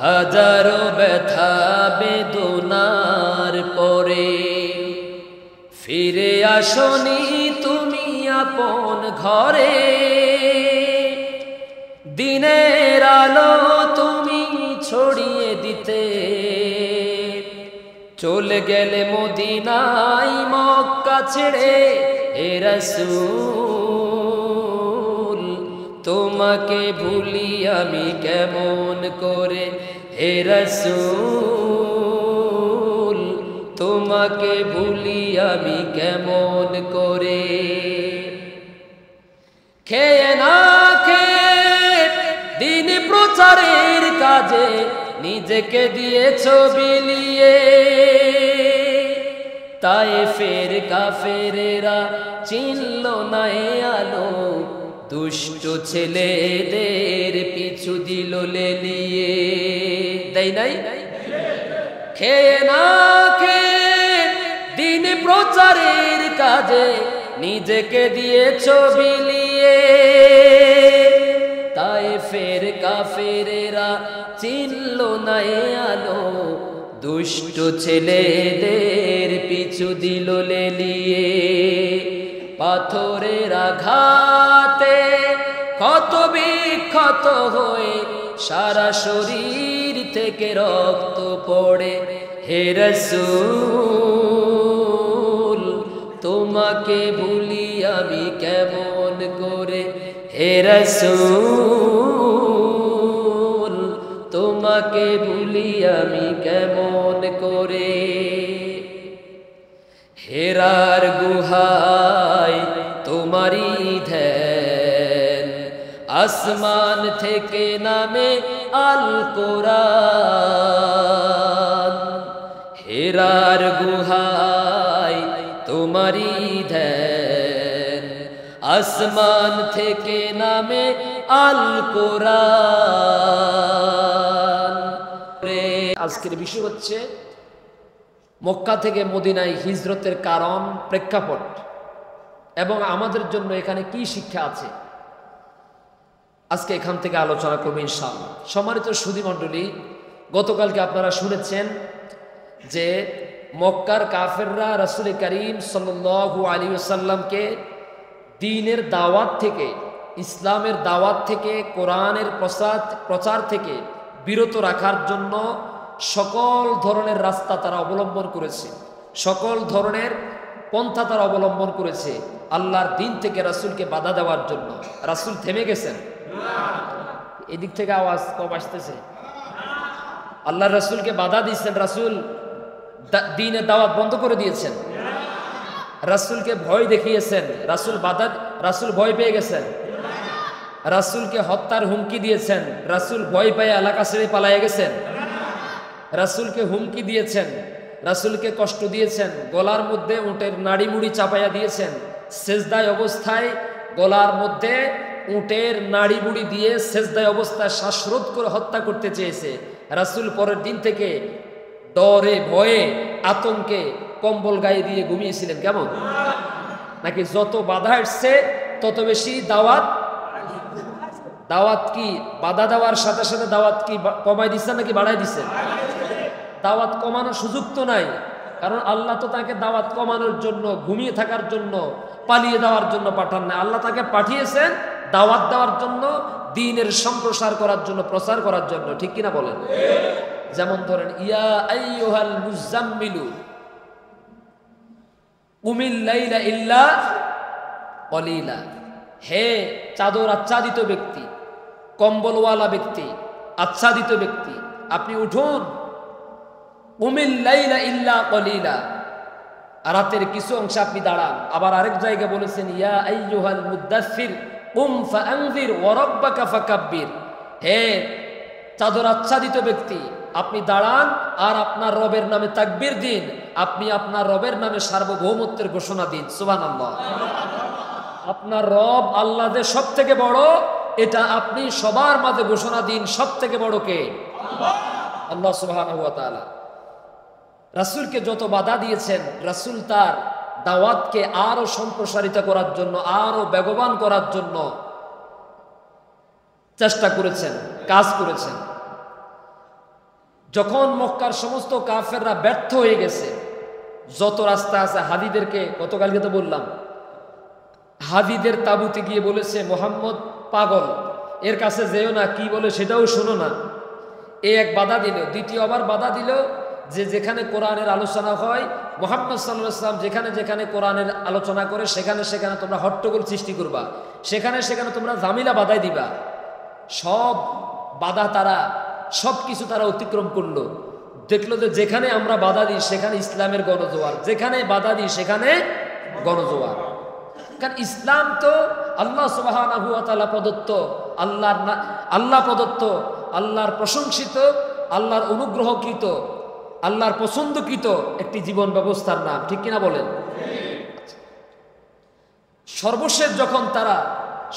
হাজারো ব্যথা বেদনার পরে ফিরে আসনি তুমি আপন ঘরে। দিনের আলো তুমি ছড়িয়ে দিতে চলে গেলে মদিনায় মক্কা ছেড়ে। হে রাসূল তোমাকে ভুলি আমি কেমন করে। হে রাসূল তোমাকে ভুলি আমি কেমন করে। খেয়ে না খেয়ে দিন প্রচারের কাজে নিজেকে দিয়েছ বিলিয়ে। তায়েফের কাফেরেরা চিনল না এ আলো, দুষ্ট ছেলেদের পিছু দিল লেলিয়ে। দেয় নাই? খেয়ে না খেয়ে দিন প্রচারের কাজে নিজেকে দিয়েছ বিলিয়ে। তায়েফের কাফেরেরা চিনল না এ আলো, দুষ্ট ছেলেদের পিছু দিল লেলিয়ে। পাথরের আঘাতে ক্ষত বিক্ষত হয়ে সারা শরীর থেকে রক্ত পড়ে। হে রাসূল তোমাকে ভুলি আমি কেমন করে। হে রাসূল তোমাকে ভুলি আমি কেমন করে। হেরার গুহায় তোমারি ধ্যান, আসমান থেকে নামে আল কোরআন। হেরার গুহায় তোমারি ধ্যান, আসমান থেকে নামে আল কোরআন। আজকের বিষয় হচ্ছে মক্কা থেকে মদিনায় হিজরতের কারণ, প্রেক্ষাপট এবং আমাদের জন্য এখানে কি শিক্ষা আছে, আজকে এখান থেকে আলোচনা করব ইনশাআল্লাহ। সম্মানিত সুধী মণ্ডলী, গতকালকে আপনারা শুনেছেন যে মক্কার কাফেররা রাসূল করিম সাল্লাল্লাহু আলাইহি ওয়াসাল্লামকে দ্বীনের দাওয়াত থেকে, ইসলামের দাওয়াত থেকে, কোরআনের প্রচার থেকে বিরত রাখার জন্য সকল ধরনের রাস্তা তারা অবলম্বন করেছে, সকল ধরনের পন্থা তারা অবলম্বন করেছে আল্লাহর দ্বীন থেকে রাসূলকে বাধা দেওয়ার জন্য। রাসূল থেমে গেছেন? এদিক থেকে আওয়াজ কম আসতেছে। আল্লাহর রাসূলকে বাধা দিয়েছেন, রাসূল দ্বীনের দাওয়াত বন্ধ করে দিয়েছেন, রাসূলকে ভয় দেখিয়েছেন, রাসূল ভয় পেয়ে গেছেন, রাসূলকে হত্যার হুমকি দিয়েছেন, রাসূল ভয় পেয়ে এলাকা ছেড়ে পালিয়ে গেছেন, রাসূলকে হুমকি দিয়েছেন, রাসূলকে কষ্ট দিয়েছেন, গলার মধ্যে উটের নাড়ি মুড়ি চাপাইয়া দিয়েছেন, সেজদায় অবস্থায় গলার মধ্যে উটের নাড়ি মুড়ি দিয়ে সেজদায় অবস্থায় শ্বাসরোধ করে হত্যা করতে চেয়েছে। রাসূল পরের দিন থেকে ডরে ভয়ে আতঙ্কে কম্বল গায়ে দিয়ে ঘুমিয়েছিলেন। কেমন? নাকি যত বাধা আসছে তত বেশি দাওয়াত কি বাধা দেওয়ার সাথে সাথে দাওয়াত কি কমাই দিচ্ছেন নাকি বাড়াই দিচ্ছেন? দাওয়াত কমানোর সুযোগ তো নাই, কারণ আল্লাহ তো তাকে দাওয়াত কমানোর জন্য, ঘুমিয়ে থাকার জন্য, পালিয়ে দেওয়ার জন্য পাঠান না। আল্লাহ তাকে পাঠিয়েছেন দাওয়াত দেওয়ার জন্য, দ্বীনের সম্প্রসার করার জন্য, প্রচার করার জন্য। ঠিক কিনা বলেন? যেমন ধরেন, ইয়া আইয়ুহাল মুজাম্মিলু কুমিল লাইলা ইল্লা কলিলা। হে চাদর আচ্ছাদিত ব্যক্তি, কম্বলওয়ালা ব্যক্তি, আচ্ছাদিত ব্যক্তি, আপনি উঠুন। কুমিল লাইলা ইল্লা কলিলা, রাতের কিছু অংশ আপনি দাঁড়ান। আবার আরেক জায়গায় বলেছেন, ইয়া আইয়ুহাল মুদাসসির কুম ফাআনযির ওয়া রাব্বাকা ফাকাব্বির। হে চাদর আচ্ছাদিত ব্যক্তি, আপনি দাঁড়ান আর আপনার রবের নামে তাকবীর দিন, আপনি আপনার রবের নামে সার্বভৌমত্বের ঘোষণা দিন। সুবহানাল্লাহ। আপনার রব আল্লাহ যে সব থেকে বড়, এটা আপনি সবার মাঝে ঘোষণা দিন। সব থেকে বড় কে? আল্লাহ সুবহানাহু ওয়া তাআলা। রাসূলকে যত বাধা দিয়েছেন, রাসূল তার দাওয়াতকে আরো সম্প্রসারিত করার জন্য, আরো বেগবান করার জন্য চেষ্টা করেছেন, কাজ করেছেন। যখন মক্কার সমস্ত কাফেররা ব্যর্থ হয়ে গেছে, যত রাস্তা আছে, হাদিদেরকে গতকালকে তো বললাম, হাদিদের তাবুতে গিয়ে বলেছে মোহাম্মদ পাগল, এর কাছে যেও না, কি বলে সেটাও শোনো না। এই এক বাধা দিল। দ্বিতীয় আবার বাধা দিল যে যেখানে কোরআনের আলোচনা হয়, মুহাম্মদ সাল্লাল্লাহু আলাইহি ওয়াসাল্লাম যেখানে যেখানে কোরআনের আলোচনা করে সেখানে সেখানে তোমরা হট্টগোল সৃষ্টি করবা, সেখানে সেখানে তোমরা ঝামেলা বাধাই দিবা। সব বাধা তারা, সব কিছু তারা অতিক্রম করলো। দেখলো যে যেখানে আমরা বাধা দিই সেখানে ইসলামের গণজোয়ার, যেখানে বাধা দিই সেখানে গণজোয়ার। কারণ ইসলাম তো আল্লাহ সুবহানাহু ওয়া তাআলা প্রদত্ত, আল্লাহ প্রদত্ত, আল্লাহর প্রশংসিত, আল্লাহর অনুগ্রহকৃত, আল্লাহর পছন্দকৃত একটি জীবন ব্যবস্থার নাম, ঠিক কিনা বলেন? সর্বশেষ যখন তারা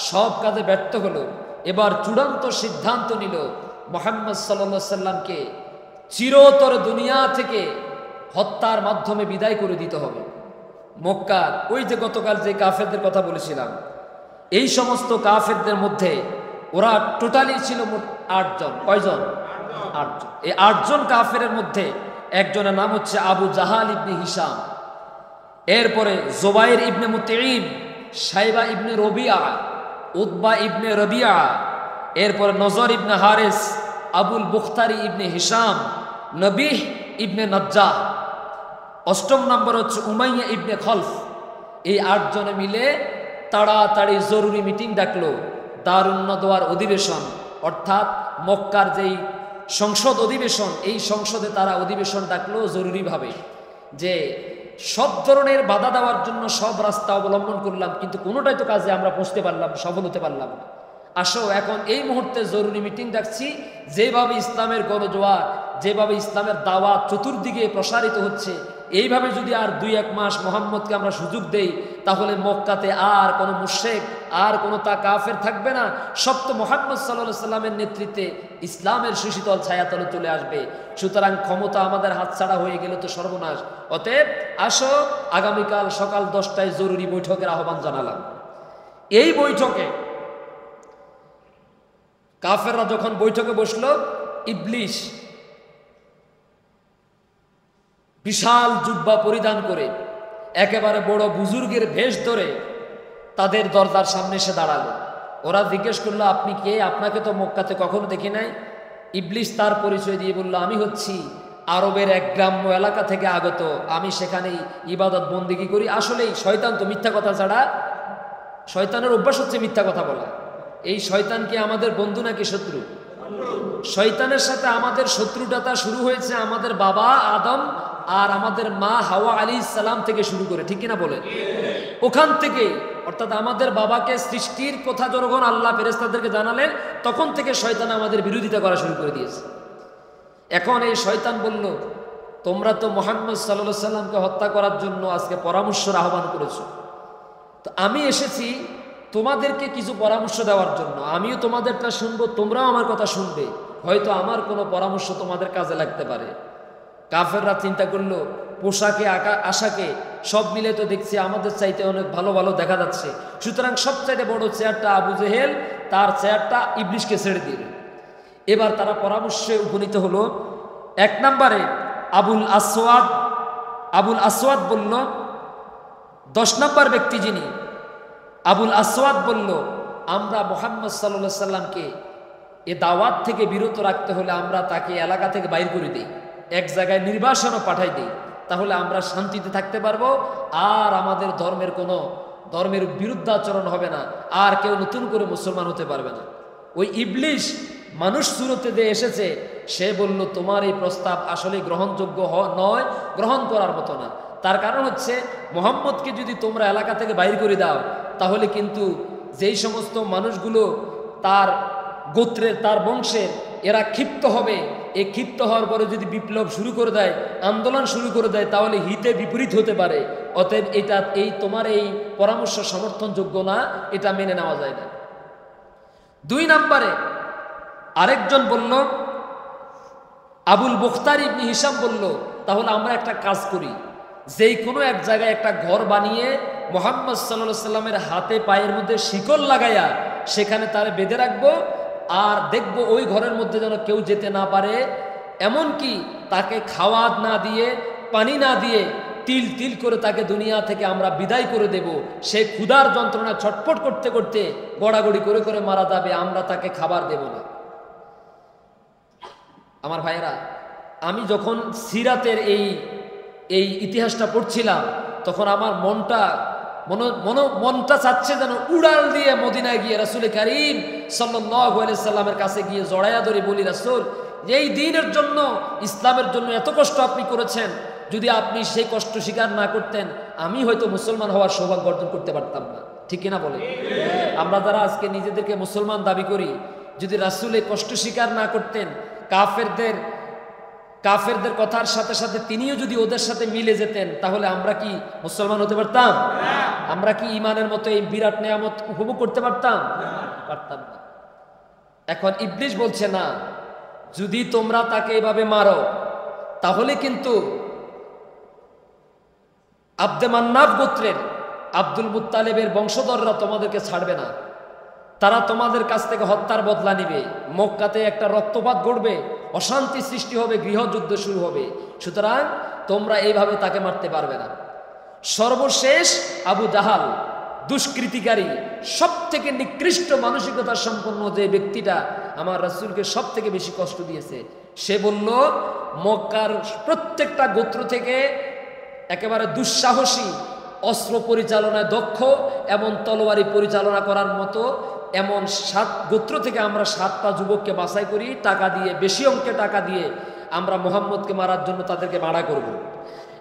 সব কাজে ব্যর্থ হলো, এবার চূড়ান্ত সিদ্ধান্ত নিল মুহাম্মদ সাল্লাল্লাহু আলাইহি সাল্লামকে চিরতর দুনিয়া থেকে হত্যার মাধ্যমে বিদায় করে দিতে হবে। মক্কার ওই যে গতকাল যে কাফেরদের কথা বলেছিলাম, এই সমস্ত কাফেরদের মধ্যে ওরা টোটালি ছিল মোট ৮ জন। কয়জন? ৮ জন। এই ৮ জন কাফেরের মধ্যে একজনের নাম হচ্ছে আবু জাহাল ইবনে হিশাম, এরপরে জুবাইর ইবনে মুতঈম, শাইবা ইবনে রবিয়া, উতবা ইবনে রবিয়া, এরপরে নজর ইবনে হারিস, আবুল বুখতারি ইবনে হিশাম, নবীহ ইবনে নজ্জাহ, অষ্টম নম্বর হচ্ছে উমাইয়া ইবনে খলফ। এই ৮ জনে মিলে তাড়াতাড়ি জরুরি মিটিং ডাকলো, দারুন নদওয়ার অধিবেশন, অর্থাৎ মক্কার যেই সংসদ অধিবেশন, এই সংসদে তারা অধিবেশন ডাকলো জরুরিভাবে যে সব ধরনের বাধা দেওয়ার জন্য সব রাস্তা অবলম্বন করলাম, কিন্তু কোনোটাই তো কাজে আমরা পৌঁছতে পারলাম, সফল হতে পারলাম না। আসো এখন এই মুহূর্তে জরুরি মিটিং ডাকছি, যেভাবে ইসলামের গণজোয়ার, যেভাবে ইসলামের দাওয়াত চতুর্দিকে প্রসারিত হচ্ছে, এইভাবে যদি আর ২-১ মাস মোহাম্মদকে আমরা সুযোগ দেই, তাহলে মক্কাতে আর কোনো মুশরিক, আর কোনো কাফের থাকবে না। সব তো মুহাম্মদ সাল্লাল্লাহু আলাইহি সাল্লামের নেতৃত্বে ইসলামের সুশীতল ছায়াতলে চলে আসবে। সুতরাং ক্ষমতা আমাদের হাতছাড়া হয়ে গেলে তো সর্বনাশ। অতএব আসো আগামীকাল সকাল 10টায় জরুরি বৈঠকের আহ্বান জানালাম। এই বৈঠকে কাফেররা যখন বৈঠকে বসলো, ইবলিস বিশাল জুব্বা পরিধান করে একেবারে বড় বুজুর্গের ভেষ ধরে তাদের দরজার সামনে এসে দাঁড়ালো। ওরা জিজ্ঞেস করলো, আপনি কে? আপনাকে তো মক্কাতে কখনো দেখি নাই। ইবলিস তার পরিচয় দিয়ে বলল, আমি হচ্ছি আরবের এক গ্রাম্য এলাকা থেকে আগত, আমি সেখানেই ইবাদত বন্দেগী করি। আসলেই শয়তান তো মিথ্যা কথা ছাড়া, শয়তানের অভ্যাস হচ্ছে মিথ্যা কথা বলা। এই শয়তান কি আমাদের বন্ধু নাকি শত্রু? শয়তানের সাথে আমাদের শত্রুতাটা শুরু হয়েছে আমাদের বাবা আদম আর আমাদের মা হাওয়া আলাইহিস সালাম থেকে শুরু করে, ঠিক কিনা বলে? ওখান থেকে, অর্থাৎ আমাদের বাবাকে সৃষ্টির কথা যখন আল্লাহ ফেরেশতাদেরকে জানালেন, তখন থেকে শয়তান আমাদের বিরোধিতা করা শুরু করে দিয়েছে। এখন এই শয়তান বলল, তোমরা তো মুহাম্মদ সাল্লাল্লাহু আলাইহি সাল্লামকে হত্যা করার জন্য আজকে পরামর্শের আহ্বান করেছো, তো আমি এসেছি তোমাদেরকে কিছু পরামর্শ দেওয়ার জন্য। আমিও তোমাদেরটা শুনবো, তোমরাও আমার কথা শুনবে, হয়তো আমার কোনো পরামর্শ তোমাদের কাজে লাগতে পারে। কাফেররা চিন্তা করলো, পোশাকে আশাকে সব মিলে তো দেখছি আমাদের চাইতে অনেক ভালো ভালো দেখা যাচ্ছে, সুতরাং সবচাইতে বড় চেয়ারটা আবু জেহেল, তার চেয়ারটা ইবলিসকে ছেড়ে দিল। এবার তারা পরামর্শে উপনীত হলো। ১ নম্বরে আবুল আসওয়াদ বলল, 10 নম্বর ব্যক্তি যিনি আবুল আসওয়াদ বলল, আমরা মুহাম্মদ সাল্লাল্লাহু আলাইহি সাল্লামকে এ দাওয়াত থেকে বিরত রাখতে হলে আমরা তাকে এলাকা থেকে বাইর করে দিই, এক জায়গায় নির্বাসনও পাঠাই দিই, তাহলে আমরা শান্তিতে থাকতে পারবো, আর আমাদের ধর্মের বিরুদ্ধাচরণ হবে না, আর কেউ নতুন করে মুসলমান হতে পারবে না। ওই ইবলিস মানুষ সুরতে যে এসেছে, সে বলল, তোমার এই প্রস্তাব আসলে গ্রহণযোগ্য নয়, গ্রহণ করার মতো না। তার কারণ হচ্ছে, মুহাম্মদকে যদি তোমরা এলাকা থেকে বাইর করে দাও, তাহলে কিন্তু যেই সমস্ত মানুষগুলো তার গোত্রের, তার বংশের, এরা ক্ষিপ্ত হবে। এই ক্ষিপ্ত হওয়ার পরে যদি বিপ্লব শুরু করে দেয়, আন্দোলন শুরু করে দেয়, তাহলে হিতে বিপরীত হতে পারে। অতএব তোমার এই পরামর্শ সমর্থনযোগ্য না, এটা মেনে নেওয়া যায় না। 2 নম্বরে আরেকজন বলল, আবুল বুখতারি ইবনে হিশাম বলল, তাহলে আমরা একটা কাজ করি, যেই কোনো এক জায়গায় একটা ঘর বানিয়ে মুহাম্মদ সাল্লাল্লাহু আলাইহি সাল্লামের হাতে পায়ের মধ্যে শিকল লাগাইয়া সেখানে তারে বেঁধে রাখবো, আর দেখবো ওই ঘরের মধ্যে যেন কেউ যেতে না পারে, এমনকি তাকে খাওয়াত না দিয়ে, পানি না দিয়ে তিল তিল করে তাকে দুনিয়া থেকে আমরা বিদায় করে দেব। সে ক্ষুধার যন্ত্রণা ছটফট করতে করতে গড়াগড়ি করে করে মারা যাবে, আমরা তাকে খাবার দেব না। আমার ভাইয়েরা, আমি যখন সিরাতের এই ইতিহাসটা পড়ছিলাম তখন আমার মনটা চাচ্ছে যেন উড়াল দিয়ে মদিনায় গিয়ে রাসূল কারীম সাল্লাল্লাহু আলাইহি সাল্লামের কাছে গিয়ে জড়ায়া ধরে বলি, রাসূল, এই দ্বীনের জন্য, ইসলামের জন্য এত কষ্ট আপনি করেছেন, যদি আপনি সেই কষ্ট স্বীকার না করতেন আমি হয়তো মুসলমান হওয়ার সৌভাগ্য অর্জন করতে পারতাম না। ঠিক কিনা বলে? আমরা যারা আজকে নিজেদেরকে মুসলমান দাবি করি, যদি রাসূল এই কষ্ট স্বীকার না করতেন, কাফেরদের কথার সাথে সাথে তিনিও যদি ওদের সাথে মিলে যেতেন, তাহলে আমরা কি মুসলমান হতে পারতাম? আমরা কি ঈমানের মতো এই বিরাট নিয়ামত উপভোগ করতে পারতাম? পারতাম না। এখন ইবলিস বলছে, না, যদি তোমরা তাকে এভাবে মারো তাহলে কিন্তু আব্দে মান্নাফ গোত্রের আব্দুল মুত্তালিবের বংশধররা তোমাদেরকে ছাড়বে না, তারা তোমাদের কাছ থেকে হত্যার বদলা নিবে, মক্কাতে একটা রক্তপাত ঘটবে, অশান্তি সৃষ্টি হবে, গৃহযুদ্ধ শুরু হবে, সুতরাং তোমরা এইভাবে তাকে মারতে পারবে না। সর্বশেষ আবু জাহাল, দুষ্কৃতিকারী, সব থেকে নিকৃষ্ট মানসিকতার সম্পন্ন যে ব্যক্তিটা আমার রাসূলকে সব থেকে বেশি কষ্ট দিয়েছে, সে বলল, মক্কার প্রত্যেকটা গোত্র থেকে একেবারে দুঃসাহসী, অস্ত্র পরিচালনায় দক্ষ এবং তলোয়ারি পরিচালনা করার মতো এমন 7 গোত্র থেকে আমরা 7টা যুবককে বাছাই করি, টাকা দিয়ে, বেশি অঙ্কে টাকা দিয়ে আমরা মুহাম্মদকে মারার জন্য তাদেরকে ভাড়া করব।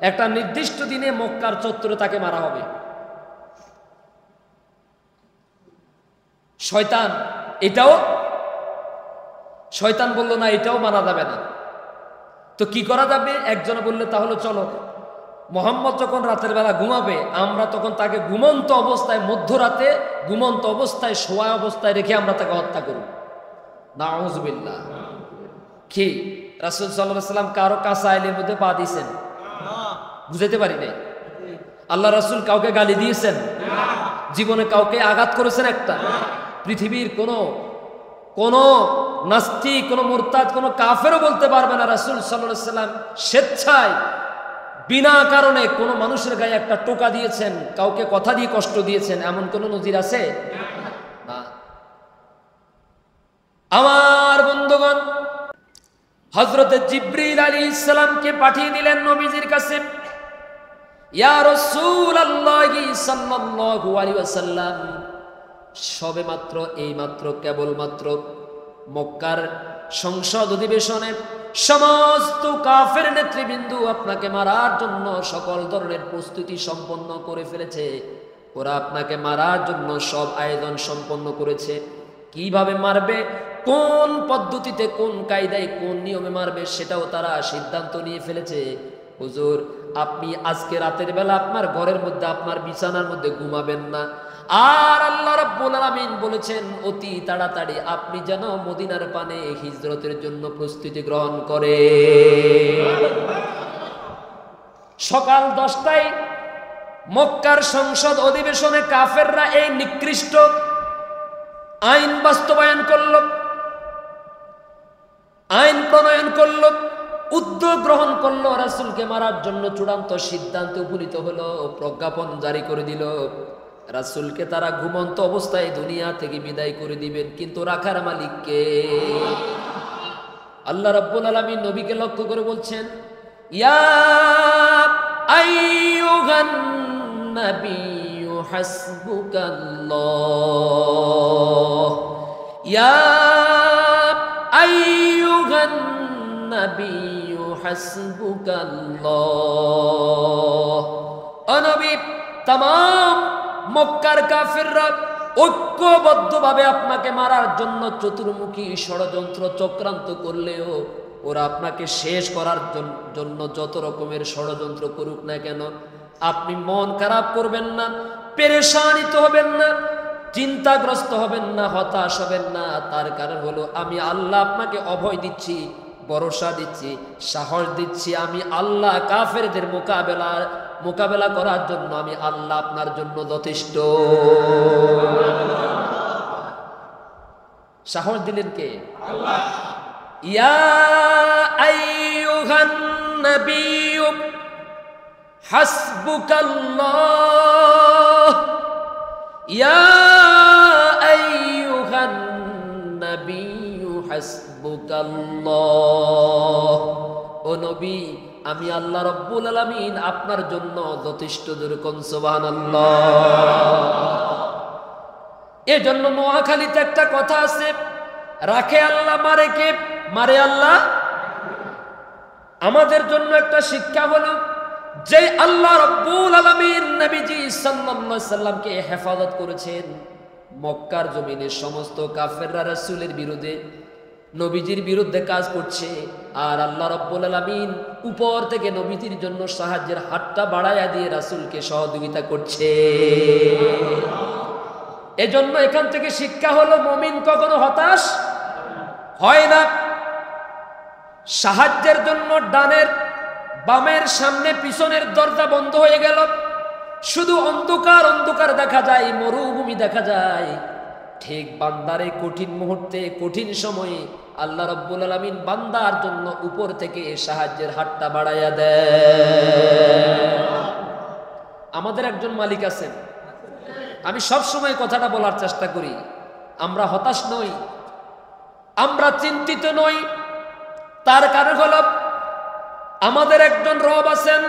একটা নির্দিষ্ট দিনে মক্কার চত্বরে তাকে মারা হবে। শয়তান বলল, না, এটাও মারা যাবে না। তো কি করা যাবে? একজনে বললে, তাহলে চলো, মোহাম্মদ যখন রাতের বেলা ঘুমাবে, আমরা তখন তাকে ঘুমন্ত অবস্থায়, মধ্যরাতে ঘুমন্ত অবস্থায়, শোয়া অবস্থায় রেখে আমরা তাকে হত্যা করব। নাউযুবিল্লাহ। কি রাসূল সাল্লাল্লাহু আলাইহি ওয়াসাল্লাম কারো কাঁচা আইলের মধ্যে পা দিয়েছেন? বুঝাইতে পারি নাই। আল্লাহ রাসূল কাউকে গালি দিয়েছেন? জীবনে কাউকে আঘাত করেছেন? একটা পৃথিবীর কোন নাস্তিক, কোন মুরতাদ, কোন কাফেরও বলতে পারবে না রাসূল সাল্লাল্লাহু আলাইহি ওয়াসাল্লাম স্বেচ্ছায় বিনা কারণে কোনো মানুষের গায়ে একটা টোকা দিয়েছেন, কাউকে কথা দিয়ে কষ্ট দিয়েছেন, এমন কোন নজির আছে? না। আমার বন্ধুগণ, হযরতে জিবরিল আলাইহিস সালামকে পাঠিয়ে দিলেন নবীজির কাছে। ইয়া রাসূলুল্লাহি সাল্লাল্লাহু আলাইহি ওয়াসাল্লাম, সবেমাত্র এইমাত্র কেবলমাত্র মক্কার সংসদ অধিবেশনে সমস্ত কাফের নেতৃবৃন্দ আপনাকে মারার জন্য সকল ধরনের প্রস্তুতি সম্পন্ন করে ফেলেছে। ওরা আপনাকে মারার জন্য সব আয়োজন সম্পন্ন করেছে। কিভাবে মারবে, কোন পদ্ধতিতে, কোন কায়দায়, কোন নিয়মে মারবে, সেটাও তারা সিদ্ধান্ত নিয়ে ফেলেছে। হুজুর, আপনি আজকে রাতের বেলা আপনার ঘরের মধ্যে, আপনার বিছানার মধ্যে ঘুমাবেন না। আর আল্লাহ রাব্বুল আলামিন বলেছেন, অতি তাড়াতাড়ি আপনি যেন মদিনার পানে হিজরতের জন্য প্রস্তুতি গ্রহণ করে। সকাল 10টায় মক্কার সংসদ অধিবেশনে কাফেররা এই নিকৃষ্ট আইন বাস্তবায়ন করল, আইন প্রণয়ন করল, উদ্যোগ গ্রহণ করলো, রাসূলকে মারার জন্য চূড়ান্ত সিদ্ধান্তে উপনীত হলো, প্রজ্ঞাপন জারি করে দিল। রাসূলকে তারা ঘুমন্ত অবস্থায় দুনিয়া থেকে বিদায় করে দিবেন, কিন্তু রাখার মালিক কে? আল্লাহ রাব্বুল আলামিন নবীকে লক্ষ্য করে বলছেন, ইয়া আইয়ুহান নাবিয়্যু হাসবুকাল্লাহ, ইয়া আইয়ুহান নাবিয়্যু হাসবুকাল্লাহ। ও নবী, तमाम মক্কার কাফিররা ঐক্যবদ্ধভাবে আপনাকে মারার জন্য চতুর্মুখী ষড়যন্ত্র চক্রান্ত করলেও ওরা আপনাকে শেষ করার জন্য যত রকমের ষড়যন্ত্র করুক না কেন, আপনি মন খারাপ করবেন না, পেরেশানিত হবেন না, চিন্তাগ্রস্ত হবেন না, হতাশ হবেন না। তার কারণ হলো আমি আল্লাহ আপনাকে অভয় দিচ্ছি, ভরসা দিচ্ছি, সাহস দিচ্ছি। আমি আল্লাহ কাফেরদের মোকাবেলা করার জন্য আমি আল্লাহ আপনার জন্য যথেষ্ট। সাহস দিলেন কে? আল্লাহ। ইয়া নাবিয়্যু হাসবুকাল্লাহ ইয়া আইয়ুহান নাবিয়্যু হাসবুকাল্লাহ। ও নবী, আমি আল্লাহ রাব্বুল আলামিন আপনার জন্য যথেষ্ট। যেরকম সুবহানাল্লাহ। এজন্য নোয়াখালীতে একটা কথা আছে, রাখে আল্লাহ মারে কে? মারে আল্লাহ। আমাদের জন্য একটা শিক্ষা হলো যে আল্লাহ রাব্বুল আলামিন নবীজি সাল্লাল্লাহু আলাইহি সাল্লামকে হেফাজত করেছেন। মক্কার জমিনে সমস্ত কাফেররা রাসূলের বিরুদ্ধে, নবীজির বিরুদ্ধে কাজ করছে, আর আল্লাহ রাব্বুল আলামিন উপর থেকে নবীজির জন্য সাহায্যের হাতটা বাড়ায়া দিয়ে রাসূলকে সহযোগিতা করছে। এজন্য এখান থেকে শিক্ষা হলো মুমিন কখনো হতাশ হয় না। সাহায্যের জন্য ডানের বামের সামনে পিছনের দরজা বন্ধ হয়ে গেল, শুধু অন্ধকার অন্ধকার দেখা যায়, মরুভূমি দেখা যায়। ঠিক বান্দারে কঠিন মুহূর্তে, কঠিন সময়ে আল্লাহ রাব্বুল আলামিন বান্দার জন্য উপর থেকে সাহায্যের হাতটা বাড়াইয়া দেয়। আমাদের একজন মালিক আছেন। আমি সব সময় কথাটা বলার চেষ্টা করি, আমরা হতাশ নই, আমরা চিন্তিত নই। তার কারণ হল আমাদের একজন রব আছেন,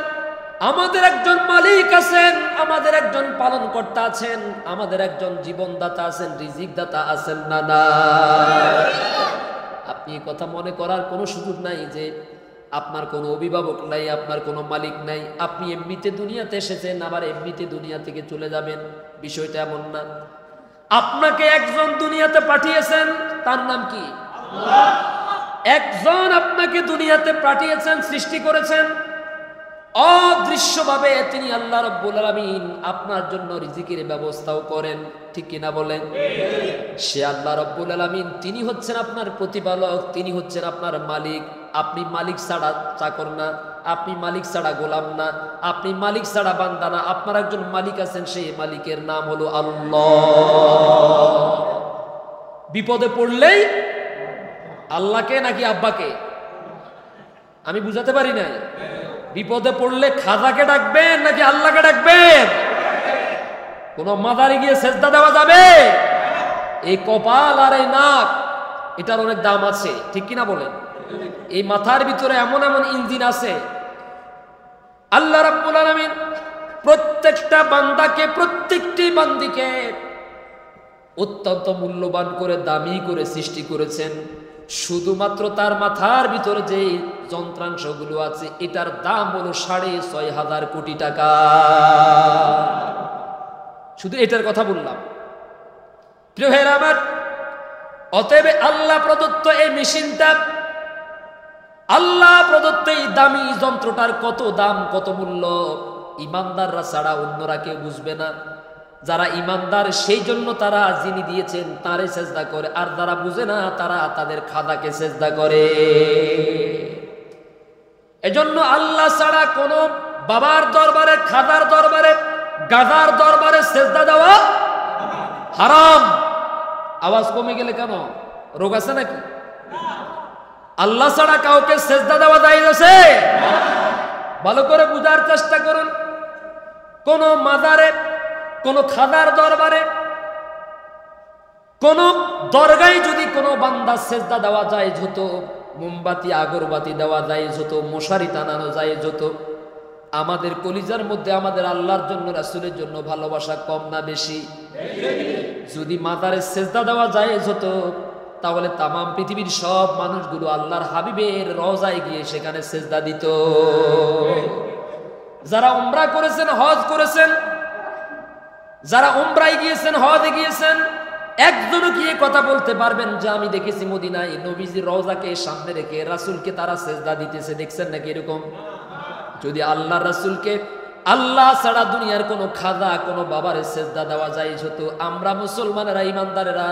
আমাদের একজন মালিক আছেন, আমাদের একজন পালনকর্তা আছেন, আমাদের একজন জীবনদাতা আছেন, রিজিক দাতা আছেন। না না, আপনি কথা মনে করার কোনো সুযোগ নাই যে আপনার কোনো অভিভাবক নাই, আপনার কোনো মালিক নাই, আপনি এমনিতে দুনিয়াতে এসেছেন আবার এমনিতে দুনিয়া থেকে চলে যাবেন। বিষয়টা এমন না। আপনাকে একজন দুনিয়াতে পাঠিয়েছেন, তার নাম কি? আল্লাহ। একজন আপনাকে দুনিয়াতে পাঠিয়েছেন, সৃষ্টি করেছেন অদৃশ্যভাবে, তিনি আল্লাহ রাব্বুল আলামিন আপনার জন্য রিজিকের ব্যবস্থাও করেন। ঠিক কিনা বলেন? সে আল্লাহ রাব্বুল আলামিন, তিনি হচ্ছেন আপনার প্রতিপালক, তিনি হচ্ছেন আপনার মালিক। আপনি মালিক ছাড়া চাকর না, আপনি মালিক ছাড়া গোলাম না, আপনি মালিক ছাড়া বান্দা না। আপনার একজন মালিক আছেন, সেই মালিকের নাম হলো আল্লাহ। বিপদে পড়লেই আল্লাহকে নাকি আব্বাকে? আমি বুঝাতে পারি নাই। বিপদে পড়লে খাজাকে ডাকবেন নাকি আল্লাহকে ডাকবেন? কোন মাজারে গিয়ে সেজদা দেওয়া যাবে? এই কপাল আর এই নাক, এটার অনেক দাম আছে। ঠিক কিনা বলেন? এই মাথার ভিতরে এমন এমন ইঞ্জিন আছে। আল্লাহ রাব্বুল আলামিন প্রত্যেকটা বান্দাকে, প্রত্যেকটি বান্দিকে অত্যন্ত মূল্যবান করে, দামি করে সৃষ্টি করেছেন। শুধুমাত্র তার মাথার ভিতরে যে যন্ত্রাংশগুলো আছে, এটার দাম হলো 6,500 কোটি টাকা। শুধু এটার কথা বললাম। প্রিয় ভাইরা আমার, অতএব আল্লাহ প্রদত্ত এই মেশিনটা, আল্লাহ প্রদত্ত এই দামি যন্ত্রটার কত দাম, কত মূল্য, ইমানদাররা ছাড়া অন্যরা কেউ বুঝবে না। যারা ইমানদার সেই জন্য তারা যিনি দিয়েছেন তারে সেজদা করে, আর যারা বুঝে না তারা তাদের খাদাকে সেজদা করে। এজন্য আল্লাহ ছাড়া কোনো বাবার দরবারে, খাদার দরবারে, গাদার দরবারে সেজদা দেওয়া হারাম। আওয়াজ কমে গেলে কেন? রোগ আছে নাকি? আল্লাহ ছাড়া কাউকে সেজদা দেওয়া জায়েজ আছে? ভালো করে বুঝার চেষ্টা করুন। কোন মাজারে, কোন খাদার দরবারে, কোন দরগায় যদি কোনো বান্দা সেজদা দেওয়া জায়েজ হতো, মোমবাতি আগরবাতি দেওয়া জায়েজ হতো, মশারি টানানো জায়েজ হতো, আমাদের কলিজার মধ্যে আমাদের আল্লাহর জন্য, রাসূলের জন্য ভালোবাসা কম না বেশি? যদি মাজারে সেজদা দেওয়া জায়েজ হতো, তাহলে তামাম পৃথিবীর সব মানুষগুলো আল্লাহর হাবিবের রওজায় গিয়ে সেখানে সেজদা দিত। যারা উমরা করেছেন, হজ করেছেন, যারা উমরায় গিয়েছেন, হজে গিয়েছেন, একজনও কি কথা বলতে পারবেন যে আমি দেখেছি মদিনায় নবীজির রওজাকে সামনে রেখে রাসূলকে তারা সেজদা দিতেছে? দেখছেন নাকি এরকম? যদি আল্লাহ রাসূলকে, আল্লাহ ছাড়া দুনিয়ার কোনো খাজা, কোনো বাবারে সেজদা দেওয়া যায় হতো, আমরা মুসলমানেরা, ইমানদারেরা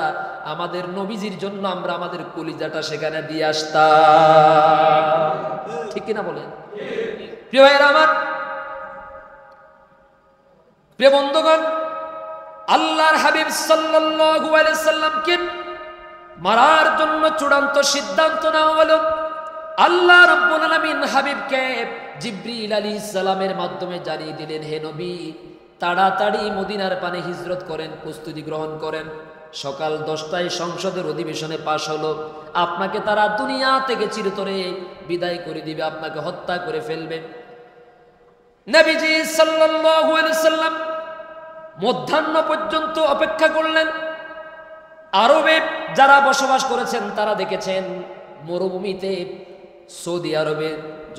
আমাদের নবীজির জন্য আমরা আমাদের কলিজাটা সেখানে দিয়ে আসতাম। ঠিক কিনা বলেন? প্রিয় ভাইরা আমার, প্রিয় বন্ধুগণ, আল্লাহর হাবিব সাল্লাল্লাহু আলাইহি সাল্লামকে মারার জন্য চূড়ান্ত সিদ্ধান্ত নেওয়া হলো। আল্লাহ রাব্বুল আলামিন হাবিবকে জিবরিল আলাইহিস সালামের মাধ্যমে জানিয়ে দিলেন, হে নবী, তাড়াতাড়ি মদিনার পানে হিজরত করেন, প্রস্তুতি গ্রহণ করেন। সকাল 10টায় সংসদের অধিবেশনে পাশ হলো, আপনাকে তারা দুনিয়া থেকে চিরতরে বিদায় করে দিবে, আপনাকে হত্যা করে ফেলবে। নবীজি সাল্লাল্লাহু আলাইহি সাল্লাম মধ্যাহ্ন পর্যন্ত অপেক্ষা করলেন। আরবে যারা বসবাস করেছেন তারা দেখেছেন মরুভূমিতে সৌদি আরবে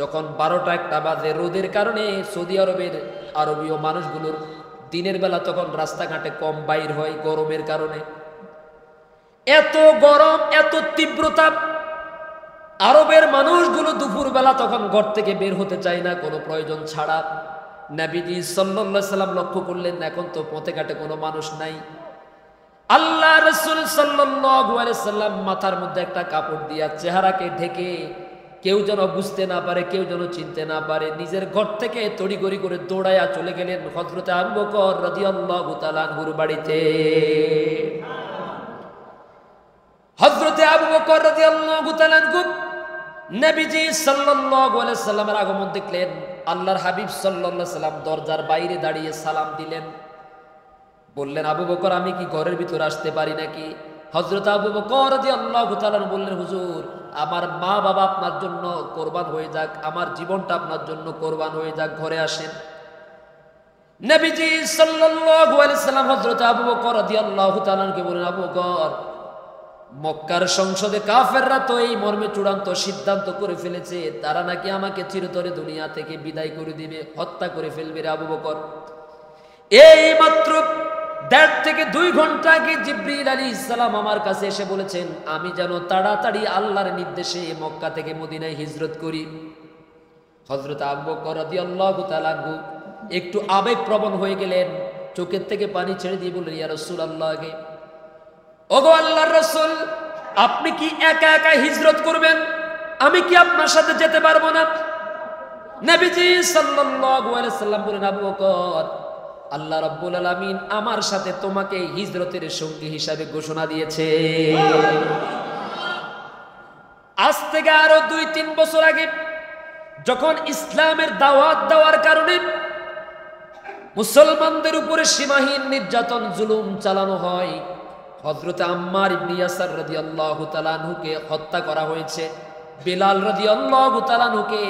যখন 12টা-1টা বাজে, রোদের কারণে সৌদি আরবের আরবীয় মানুষগুলোর দিনের বেলা তখন রাস্তাঘাটে কম বাইর হয় গরমের কারণে। এত গরম, এত তীব্রতা, আরবের মানুষগুলো দুপুরবেলা তখন ঘর থেকে বের হতে চায় না কোনো প্রয়োজন ছাড়া। নবীজি সাল্লাল্লাহু আলাইহি সাল্লাম লক্ষ্য করলেন এখন তো পথে ঘাটে কোনো মানুষ নাই। আল্লাহ রাসূল সাল্লাল্লাহু আলাইহি সাল্লাম মাথার মধ্যে একটা কাপড় দিয়া চেহারাকে ঢেকে কেউ যেন বুঝতে না পারে, কেউ যেন চিনতে না পারে, নিজের ঘর থেকে তড়িঘড়ি করে দৌড়াইয়া চলে গেলেন হযরত আবু বকর রাদিয়াল্লাহু তাআলা আনহুর বাড়িতে। হযরত আবু বকর রাদিয়াল্লাহু তাআলা আনহু নবীজি সাল্লাল্লাহু আলাইহি সাল্লামের আগমন দেখলেন। আল্লাহর হাবিব সাল্লাল্লাহু আলাইহি সাল্লাম দরজার বাইরে দাঁড়িয়ে সালাম দিলেন। বললেন, আবু বকর, আমি কি ঘরের ভিতর আসতে পারি নাকি? হযরত আবু বকর রাদিয়াল্লাহু তাআলা বললেন, হুজুর, আমার মা বাবা আপনার জন্য কোরবান হয়ে যাক, আমার জীবনটা আপনার জন্য কোরবান হয়ে যাক, ঘরে আসেন। নবীজি সাল্লাল্লাহু আলাইহি সাল্লাম হযরত আবু বকর রাদিয়াল্লাহু তাআলাকে বলেন, আবু বকর, মক্কার সংসদে কাফেররা তো এই মর্মে চূড়ান্ত সিদ্ধান্ত করে ফেলেছে তারা নাকি আমাকে চিরতরে দুনিয়া থেকে বিদায় করে দিবে, হত্যা করে ফেলবে। রে আবু বকর, এই মাত্র 1.5 থেকে 2 ঘন্টা আগে জিবরিল আলাইহিস সালাম আমার কাছে এসে বলেছেন আমি যেন তাড়াতাড়ি আল্লাহর নির্দেশে মক্কা থেকে মদিনায় হিজরত করি। হযরত আবু বকর রাদিয়াল্লাহু তাআলা একটু আবেগপ্রবণ হয়ে গেলেন, চোখের থেকে পানি ছেড়ে দিয়ে বললেন, ইয়া রাসূলুল্লাহ, ওগো আল্লাহর রাসূল, আপনি কি একা একা হিজরত করবেন? আমি কি আপনার সাথে যেতে পারবো না? নবীজি সাল্লাল্লাহু আলাইহি সাল্লাম বলেন, আবু বকর, আল্লাহ রাব্বুল আলামিন আমার সাথে তোমাকে হিজরতের সঙ্গী হিসাবে ঘোষণা দিয়েছে। আজ থেকে আরো 2-3 বছর আগে যখন ইসলামের দাওয়াত দেওয়ার কারণে মুসলমানদের উপরে সীমাহীন নির্যাতন জুলুম চালানো হয়, হযরত আম্মার ইবনে ইয়াসার রাদিয়াল্লাহু তাআলা আনহুকে হত্যা করা হয়েছে। বিলাল রাদিয়াল্লাহু তাআলা আনহুকে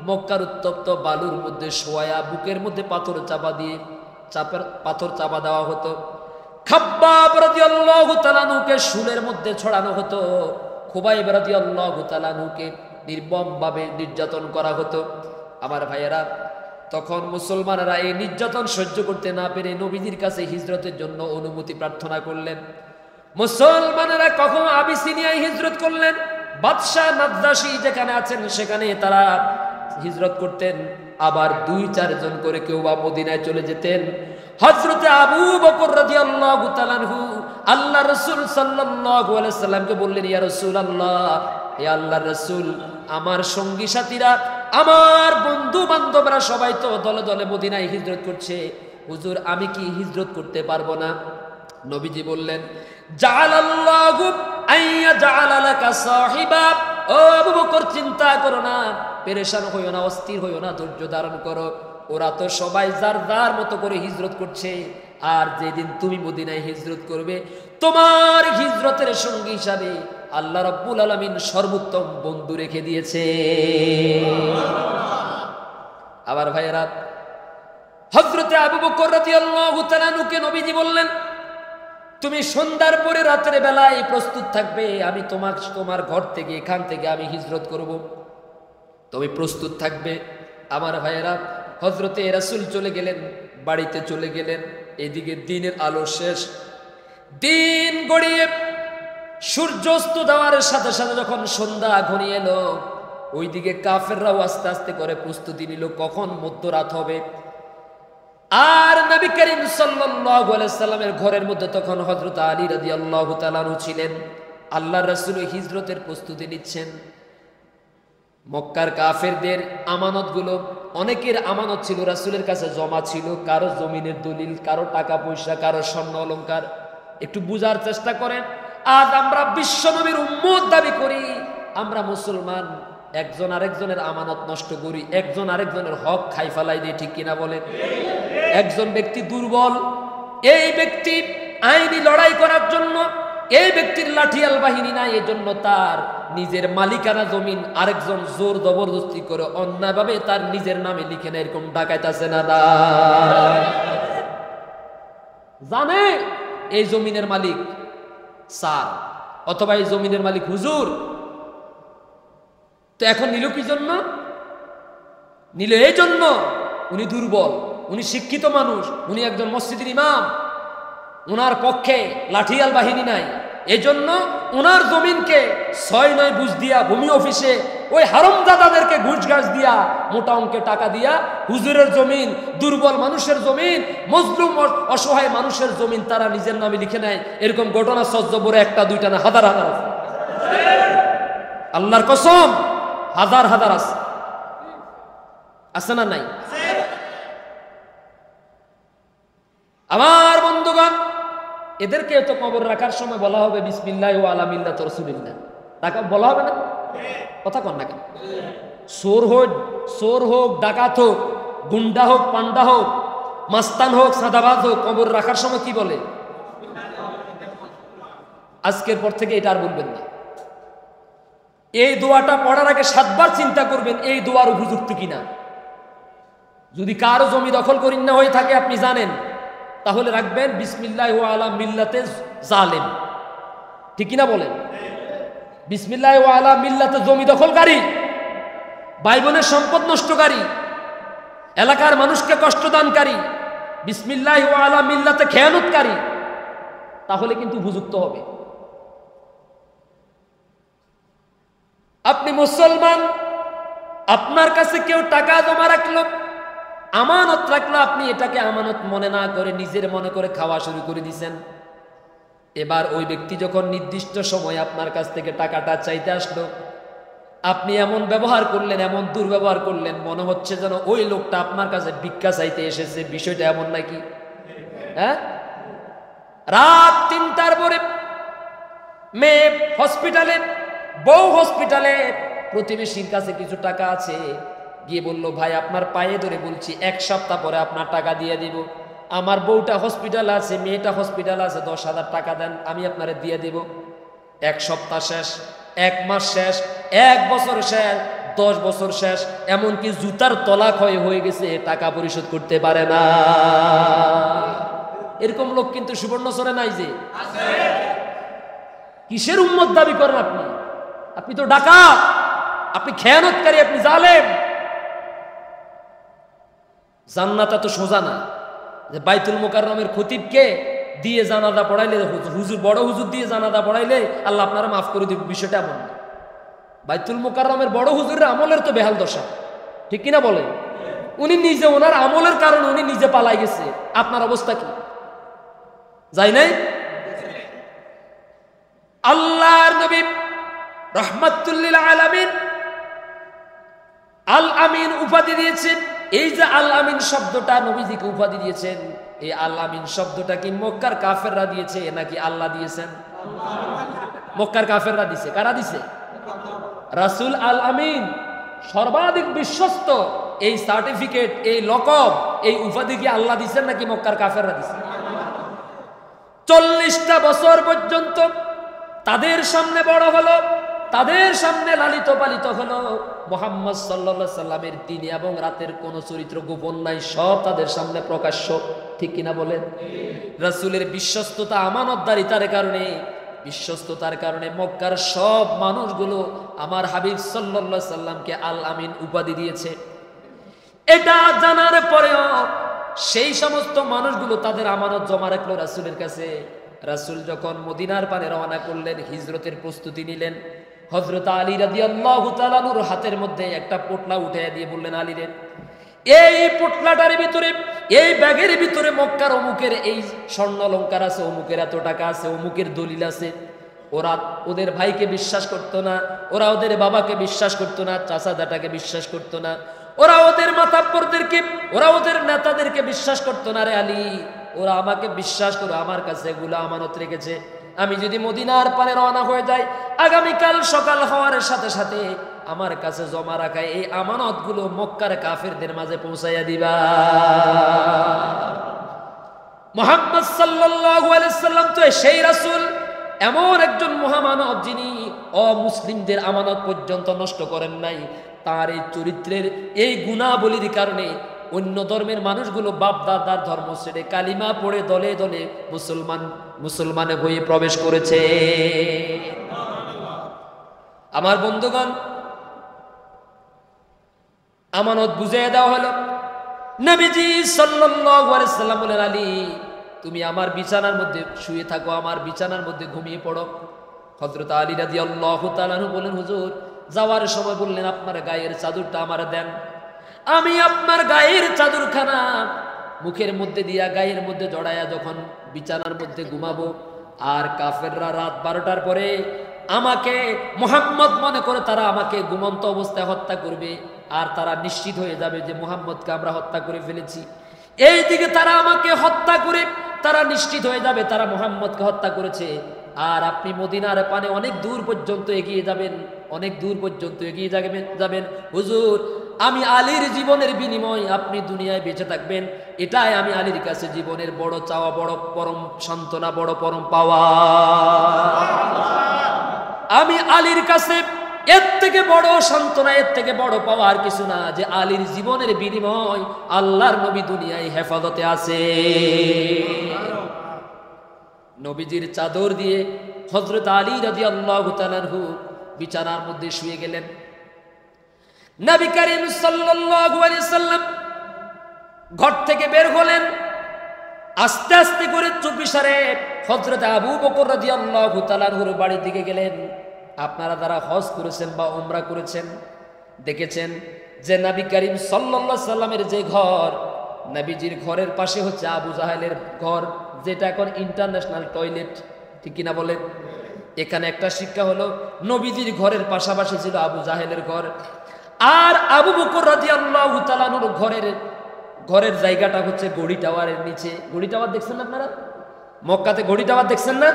মক্কার উত্তপ্ত বালুর মধ্যে শোয়া বুকের মধ্যে পাথর চাপা দেওয়া হতো। খাব্বাব রাদিয়াল্লাহু তাআলা আনহুকে শুলের মধ্যে ছড়ানো হতো। খুবাইব রাদিয়াল্লাহু তাআলা আনহুকে নির্মমভাবে নির্যাতন করা হতো। আমার ভাইয়েরা, তখন মুসলমানেরা এই নির্যাতন সহ্য করতে না পেরে নবীজির কাছে হিজরতের জন্য অনুমতি প্রার্থনা করলেন। মুসলমানেরা কখন আবিসিনিয়ায় হিজরত করলেন, বাদশাহ নাজ্জাশী যেখানে আছেন সেখানে তারা হিজরত করতেন। আবার 2-4 জন করে কেউ বা মদিনায় চলে যেতেন। হযরতে আবু বকর রাদিয়াল্লাহু তাআলা আনহু আল্লাহ রাসূল সাল্লাল্লাহু আলাইহি সাল্লামকে বললেন, ইয়া রাসূলুল্লাহ, হে আল্লাহর রাসূল, আমার সঙ্গী সাথীরা, আমার বন্ধু বান্ধবরা সবাই তো দলে দলে মদিনায় হিজরত করছে, হুজুর আমি কি হিজরত করতে পারবো না? নবীজি বললেন, জাআলাল্লাহু আইয়া জাআলা লাকা সাহিবা, ও আবু বকর, চিন্তা করো না, পেরেশান হইও না, অস্থির হইও না, ধৈর্য ধারণ করো। ওরা তো সবাই যার যার মতো করে হিজরত করছে, আর যেদিন তুমি মদিনায় হিজরত করবে তোমার হিজরতের সঙ্গী হিসাবে আল্লাহ রাব্বুল আলামিন সর্বোত্তম বন্ধু রেখে দিয়েছে। আবার ভাইয়েরা, হযরতে আবু বকর রাদিয়াল্লাহু তাআলা আনহুকে নবীজি বললেন, তুমি সন্ধ্যার পরে রাতের বেলায় প্রস্তুত থাকবে, আমি তোমার ঘর থেকে এখান থেকে আমি হিজরত করব, তুমি প্রস্তুত থাকবে। আমার ভাইয়েরা, হযরতে রাসূল চলে গেলেন, বাড়িতে চলে গেলেন। এদিকে দিনের আলো শেষ, দিন গড়িয়ে সূর্যাস্ত দেওয়ার সাথে সাথে যখন সন্ধ্যা ঘনিয়ে এলো, ওইদিকে কাফেররাও আস্তে আস্তে করে প্রস্তুতি নিল কখন মধ্যরাত হবে। আর নবী করিম সাল্লাল্লাহু আলাইহি সাল্লামের ঘরের মধ্যে তখন হযরত আলী রাদিয়াল্লাহু তাআলা আনহু ছিলেন। আল্লাহর রাসূল হিজরতের প্রস্তুতি নিচ্ছেন। মক্কার কাফেরদের আমানতগুলো, অনেকের আমানত ছিল রাসূলের কাছে জমা ছিল, কারো জমিনের দলিল, কারো টাকা পয়সা, কারো স্বর্ণ অলংকার। একটু বুঝার চেষ্টা করেন, আজ আমরা বিশ্বনবীর উম্মত দাবি করি, আমরা মুসলমান, একজন আরেকজনের আমানত নষ্ট করি, একজন আরেকজনের হক খাই ফেলাই দিই, ঠিক কিনা বলেন? একজন ব্যক্তি দুর্বল, এই ব্যক্তি আইনি লড়াই করার জন্য, এই ব্যক্তির লাঠিয়াল বাহিনী নাই, এজন্য তার নিজের মালিকানা জমিন আরেকজন জোর জবরদস্তি করে অন্যায়ভাবে তার নিজের নামে লিখে নেয়। এরকম ডাকাইত আছে না? জানে এই জমিনের মালিক স্যার অথবা এই জমিনের মালিক হুজুর, তো এখন নিল কি জন্য? নিল এই জন্য উনি দুর্বল, উনি শিক্ষিত মানুষ, উনি একজন মসজিদের ইমাম, উনার পক্ষে লাঠিয়াল বাহিনী নাই, এজন্য উনার জমিনকে 6-9 বুঝ দিয়া ভূমি অফিসে ওই হারামজাদাদেরকে ঘুষ ঘাস দিয়া মোটা অঙ্কে টাকা দিয়া হুজুরের জমিন, দুর্বল মানুষের জমিন, মজলুম অসহায় মানুষের জমিন তারা নিজের নামে লিখে নেয়। এরকম ঘটনা সহ্যবরে একটা দুইটা না, হাজার হাজার আছে। আল্লাহর কসম, হাজার হাজার আছে। আছে না নাই? আমার বন্ধুগণ, এদেরকে তো কবর রাখার সময় বলা হবে বিসমিল্লাহ ওয়া আলা মিল্লাতি রাসূলিল্লাহ, তাকে বলা হবে না? কথা কন না কেন? চোর হোক, ডাকাত হোক, গুন্ডা হোক, পান্ডা হোক, মাস্তান হোক, সাদাবাজ হোক, কবর রাখার সময় কি বলে? আজকের পর থেকে এটা আর বলবেন না। এই দোয়াটা পড়ার আগে 7 বার চিন্তা করবেন এই দোয়ার উপযুক্ত কিনা। যদি কারো জমি দখল করি না হয়ে থাকে আপনি জানেন, তাহলে রাখবেন বিসমিল্লাহ ওয়া আলা মিল্লাতে জালেম, ঠিক কিনা বলেন? বিসমিল্লাহ ওয়া আলা মিল্লাতে জমি দখলকারী, ভাই বোনের সম্পদ নষ্টকারী, এলাকার মানুষকে কষ্টদানকারী, বিসমিল্লাহ ওয়া আলা মিল্লাতে খেয়ানতকারী, তাহলে কিন্তু উপযুক্ত হবে। আপনি মুসলমান, আপনার কাছে কেউ টাকা জমা রাখলো, আমানত রাখলো, আপনি এটাকে আমানত মনে না করে নিজের মনে করে খাওয়া শুরু করে দিয়েছেন। এবার ওই ব্যক্তি যখন নির্দিষ্ট সময় আপনার কাছ থেকে টাকাটা চাইতে আসলো, আপনি এমন ব্যবহার করলেন, এমন দুর্ব্যবহার করলেন, মনে হচ্ছে যেন ওই লোকটা আপনার কাছে ভিক্ষা চাইতে এসেছে। বিষয়টা এমন নাকি? হ্যাঁ, রাত 3টার পরে মেয়ে হসপিটালে, বউ হসপিটালে, প্রতিবেশীর কাছে কিছু টাকা আছে, গিয়ে বলল ভাই আপনার পায়ে ধরে বলছি 1 সপ্তাহ পরে আপনার টাকা দিয়ে দিব, আমার বউটা হসপিটাল আছে, মেয়েটা হসপিটাল আছে, 10,000 টাকা দেন, আমি আপনারে দিয়ে দিব। 1 সপ্তাহ শেষ, 1 মাস শেষ, 1 বছর শেষ, 10 বছর শেষ, এমনকি জুতার তলা ক্ষয় হয়ে গেছে, টাকা পরিশোধ করতে পারে না। এরকম লোক কিন্তু সুবর্ণচরে নাই যে আছে। কিসের উম্মত দাবি করেন আপনি? আপনি তো ডাকাত, আপনি খেয়ানতকারী, আপনি জালেম। জান্নাত এত সোজা না যে বাইতুল মুকাররমের খতিবকে দিয়ে জানাজা পড়াইলে, হুজুর বড় হুজুর দিয়ে জানাজা পড়াইলে আল্লাহ আপনারা মাফ করে দিবে, বিষয়টা এমন না। বাইতুল মুকাররমের বড় হুজুরের আমলের তো বেহাল দশা, ঠিক কিনা বলে? উনি নিজে, ওনার আমলের কারণে উনি নিজে পালাই গেছে, আপনার অবস্থা কি? যাই নাই? আল্লাহর নবী রাহমাতুল লিল আলামিন আল আমিন উপাধি দিয়েছেন। এই যে আল আমিন শব্দটা নবীজিকে উপাধি দিয়েছেন, এই আল আমিন শব্দটা কি মক্কার কাফেররা দিয়েছে নাকি আল্লাহ দিয়েছেন? মক্কার কাফেররা দিছে। কারা দিছে? রাসূল আল আমিন, সর্বাধিক বিশ্বস্ত। এই সার্টিফিকেট, এই লকব, এই উপাধি কি আল্লাহ দিয়েছেন নাকি মক্কার কাফেররা দিছে? 40টা বছর পর্যন্ত তাদের সামনে বড় হলো, তাদের সামনে লালিত পালিত হলো। মুহাম্মদ সাল্লাল্লাহু আলাইহি সাল্লামের দিন এবং রাতের কোন চরিত্র গোপন নাই, সব তাদের সামনে প্রকাশ্য, ঠিক কিনা বলেন? রাসূলের বিশ্বস্ততা, আমানতদারিতার কারণে, বিশ্বস্ততার কারণে মক্কার সব মানুষগুলো আমার হাবিব সাল্লাল্লাহু আলাইহি সাল্লামকে আল আমিন উপাধি দিয়েছে। এটা জানার পরেও সেই সমস্ত মানুষগুলো তাদের আমানত জমা রাখলো রাসূলের কাছে। রাসূল যখন মদিনার পানে রওনা করলেন, হিজরতের প্রস্তুতি নিলেন, হযরত আলী রাদিয়াল্লাহু তাআলা আনহুর হাতের মধ্যে একটা পোটলা উঠাইয়া দিয়ে বললেন, আলী রে, এই পোটলাটার ভিতরে, এই ব্যাগের ভিতরে মক্কার অমুকের এই স্বর্ণ অলংকার আছে, অমুকের এত টাকা আছে, অমুকের দলিল আছে। ওরা ওদের ভাইকে বিশ্বাস করতো না, ওরা ওদের বাবাকে বিশ্বাস করতো না, চাচাদাটাকে বিশ্বাস করতো না, ওরা ওদের মাতাব্বরদেরকে, ওরা ওদের নেতাদেরকে বিশ্বাস করতো না। রে আলী, ওরা আমাকে বিশ্বাস করো, আমার কাছে এগুলো আমানত রেখেছে। আমি যদি মদিনার পানে রওনা হয়ে যাই, আগামীকাল সকাল হওয়ার সাথে সাথে আমার কাছে জমা রাখা এই আমানতগুলো মক্কার কাফেরদের মাঝে পৌঁছাইয়া দিবা। মুহাম্মদ সাল্লাল্লাহু আলাইহি সাল্লাম তো সেই রাসূল, এমন একজন মহামানব যিনি অমুসলিমদের আমানত পর্যন্ত নষ্ট করেন নাই। তার এই চরিত্রের এই গুণাবলীর কারণে অন্য ধর্মের মানুষগুলো বাপ দাদার ধর্ম ছেড়ে কালিমা পড়ে দলে দলে মুসলমানে হয়ে প্রবেশ করেছে। আমার বন্ধুগণ, আমানত বুঝিয়ে দেওয়া হলো। নবীজি সাল্লাল্লাহু আলাইহি সাল্লাম বলেন, আলী তুমি আমার বিছানার মধ্যে শুয়ে থাকো, আমার বিছানার মধ্যে ঘুমিয়ে পড়ো। হযরত আলী রাদিয়াল্লাহু তাআলা আনহু বলেন, হুজুর যাওয়ার সময় বললেন আপনার গায়ের চাদরটা আমার দেন। আমি আপনার গায়ের চাদরখানা মুখের মধ্যে দিয়া গায়ের মধ্যে জড়াইয়া যখন বিছানার মধ্যে ঘুমাবো, আর কাফেররা রাত 12টার পরে আমাকে মুহাম্মদ মনে করে তারা আমাকে ঘুমন্ত অবস্থায় হত্যা করবে, আর তারা নিশ্চিত হয়ে যাবে যে মুহাম্মদকে আমরা হত্যা করে ফেলেছি। এইদিকে তারা আমাকে হত্যা করে তারা নিশ্চিত হয়ে যাবে তারা মুহাম্মদকে হত্যা করেছে। আর আপনি মদিনার পানে অনেক দূর পর্যন্ত এগিয়ে যাবেন, অনেক দূর পর্যন্ত এগিয়ে যাবেন। হুজুর আমি আলীর জীবনের বিনিময় আপনি দুনিয়ায় বেঁচে থাকবেন, এটাই আমি আলীর কাছে জীবনের বড় চাওয়া, বড় পরম সান্ত্বনা, বড় পরম পাওয়া। আমি আলীর কাছে এর থেকে বড় সান্ত্বনা, এর থেকে বড় পাওয়া আর কিছু না, যে আলীর জীবনের বিনিময় আল্লাহর নবী দুনিয়ায় হেফাজতে আছে। নবীজির চাদর দিয়ে হযরত আলী রাদিয়াল্লাহু তাআলা আনহু বিছানার মধ্যে শুয়ে গেলেন। নবী করিম সাল্লাল্লাহু আলাইহি সাল্লাম ঘর থেকে বের হলেন। আস্তে আস্তে করে চুপিসারে হযরত আবু বকর রাদিয়াল্লাহু তাআলা আনহুর বাড়ির দিকে গেলেন। আপনারা যারা হজ করেছেন বা উমরা করেছেন দেখেছেন যে নবী করিম সাল্লাল্লাহু আলাইহি সাল্লামের যে ঘর, নবীজির ঘরের পাশে হচ্ছে আবু জাহেলের ঘর, যেটা এখন ইন্টারন্যাশনাল টয়লেট, ঠিক কিনা বলেন? এখানে একটা শিক্ষা হলো, নবীজির ঘরের পাশাপাশি ছিল আবু জাহেলের ঘর। আর আবু বকর রাদিয়াল্লাহু তাআলা আনহুর ঘরের জায়গাটা হচ্ছে গড়ি টাওয়ারের নিচে। গড়ি টাওয়ার দেখছেন না আপনারা? মক্কাতে গড়ি টাওয়ার দেখছেন না?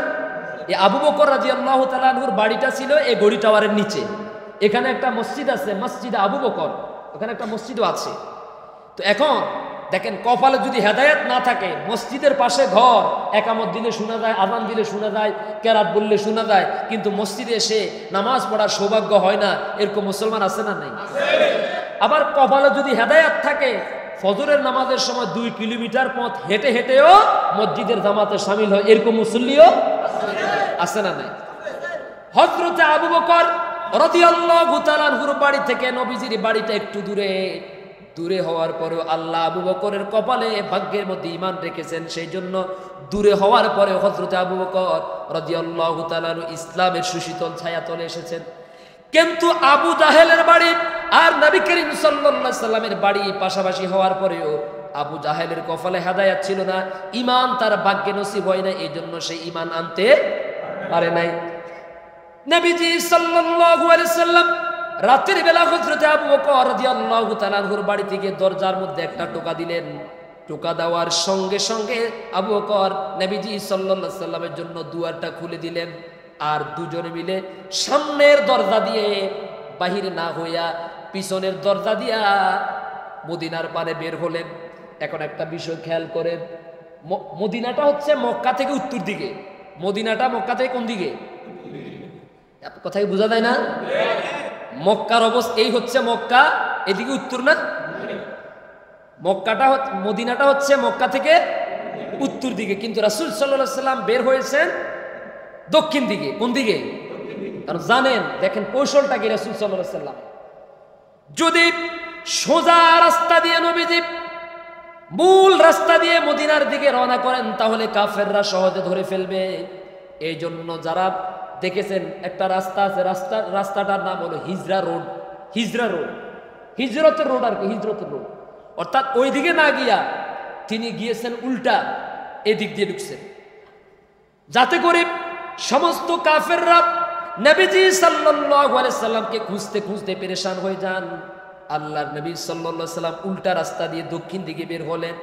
এই আবু বকর রাদিয়াল্লাহু তাআলা আনহুর বাড়িটা ছিল এই গড়ি টাওয়ারের নিচে। এখানে একটা মসজিদ আছে, মসজিদ আবু বকর, ওখানে একটা মসজিদও আছে। তো এখন দেখেন, কপালে যদি হেদায়েত না থাকে, মসজিদের পাশে ঘর, একামত দিলে শোনা যায়, আযান দিলে শোনা যায়, কেরাত বললে শোনা যায়, কিন্তু মসজিদে এসে নামাজ পড়ার সৌভাগ্য হয় না, এরকম মুসলমান আছে না নাই? আবার কপালে যদি হেদায়েত থাকে, ফজরের নামাজের সময় 2 কিলোমিটার পথ হেঁটে হেঁটেও মসজিদের জামাতে শামিল হয়, এরকম মুসল্লিও আছে না নাই? হযরত আবু বকর রাদিয়াল্লাহু তাআলা আনহুর বাড়ি থেকে নবীজির বাড়িটা একটু দূরে হওয়ার পরেও আল্লাহ আবু বকরের কপালে ভাগ্যের মধ্যে ঈমান রেখেছেন, সেই জন্য দূরে হওয়ার পরে হযরত আবু বকর রাদিয়াল্লাহু তাআলা ইসলামের সুশীতল ছায়াতলে এসেছেন। কিন্তু আবু জাহেলের বাড়ি আর নবী করিম সাল্লাল্লাহু আলাইহি সাল্লামের বাড়ি পাশাপাশি হওয়ার পরেও আবু জাহেলের কপালে হেদায়েত ছিল না, ঈমান তার ভাগ্যে নসিব হয় না, এই জন্য সে ঈমান আনতে পারে নাই। নবীজি সাল্লাল্লাহু আলাইহি সাল্লাম রাতের বেলা হযরত আবু বকর রাদিয়াল্লাহু তাআলা আনহুর বাড়ি থেকে দরজার মধ্যে একটা টোকা দিলেন। টোকা দেওয়ার সঙ্গে সঙ্গে আবু বকর নবীজি সাল্লাল্লাহু আলাইহি সাল্লামের জন্য দুয়ারটা খুলে দিলেন, আর দুজনে মিলে সামনের দরজা দিয়ে বাহিরে না হইয়া পিছনের দরজা দিয়া মদিনার পানে বের হলেন। এখন একটা বিষয় খেয়াল করেন, মদিনাটা হচ্ছে মক্কা থেকে উত্তর দিকে, মদিনাটা মক্কা থেকে কোন দিকে? কথা কি বোঝা যায় না? মক্কার অবস্থা এই হচ্ছে, মক্কা এদিকে উত্তর না, মদিনাটা হচ্ছে মক্কা থেকে উত্তর দিকে, কিন্তু রাসূল সাল্লাল্লাহু আলাইহি সাল্লাম বের হয়েছেন দক্ষিণ দিকে। কোন দিকে? কারণ জানেন, দেখেন কৌশলটা কি, রাসূল সাল্লাল্লাহু আলাইহি সাল্লাম যদি সোজা রাস্তা দিয়ে নবীজি মূল রাস্তা দিয়ে মদিনার দিকে রওনা করেন, তাহলে কাফেররা সহজে ধরে ফেলবে। এই জন্য যারা দেখেছেন একটা রাস্তা আছে, রাস্তাটার নাম হলো হিজরা রোড, হিজরতের রোড আর কি, হিজরতের রোড, অর্থাৎ ওই দিকে না গিয়া তিনি গিয়েছেন উল্টা এদিক দিয়ে ঢুকছেন, যাতে করে সমস্ত কাফেররা নবীজি সাল্লাল্লাহু আলাইহি সাল্লামকে খুঁজতে খুঁজতে পেরেশান হয়ে যান। আল্লাহর নবী সাল্লাল্লাহু আলাইহি সাল্লাম উল্টা রাস্তা দিয়ে দক্ষিণ দিকে বের হলেন।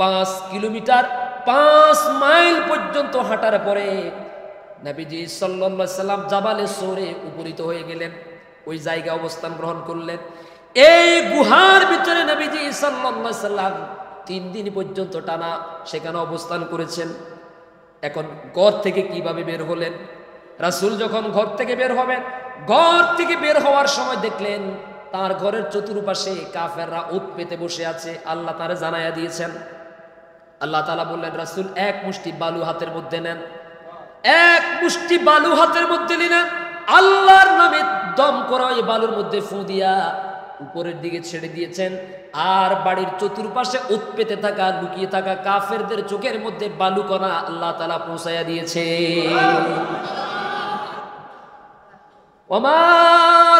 5 কিলোমিটার 5 মাইল পর্যন্ত হাঁটার পরে নবীজি সাল্লাল্লাহু আলাইহি সাল্লাম জাবালে সৌরে উপনীত হয়ে গেলেন। ওই জায়গায় অবস্থান গ্রহণ করলেন। এই গুহার ভিতরে নবীজি সাল্লাল্লাহু আলাইহি সাল্লাম 3 দিন পর্যন্ত টানা সেখানে অবস্থান করেছেন। এখন ঘর থেকে কিভাবে বের হলেন? রাসূল যখন ঘর থেকে বের হবেন, ঘর থেকে বের হওয়ার সময় দেখলেন তার ঘরের চতুর্পাশে কাফেররা ওঁত পেতে বসে আছে। আল্লাহ তারে জানাইয়া দিয়েছেন। আল্লাহ তাআলা বললেন, রাসূল এক মুষ্টি বালু হাতের মধ্যে নেন। এক মুষ্টি বালু হাতের মধ্যে নিলেন, আল্লাহর নামে দম করা ওই বালুর মধ্যে ফু দিয়া উপরের দিকে ছেড়ে দিয়েছেন। আর বাড়ির চতুর্পাশে ওঁত পেতে থাকা লুকিয়ে থাকা কাফেরদের চোখের মধ্যে বালুকণা আল্লাহ তাআলা পৌঁছাইয়া দিয়েছে। ওমা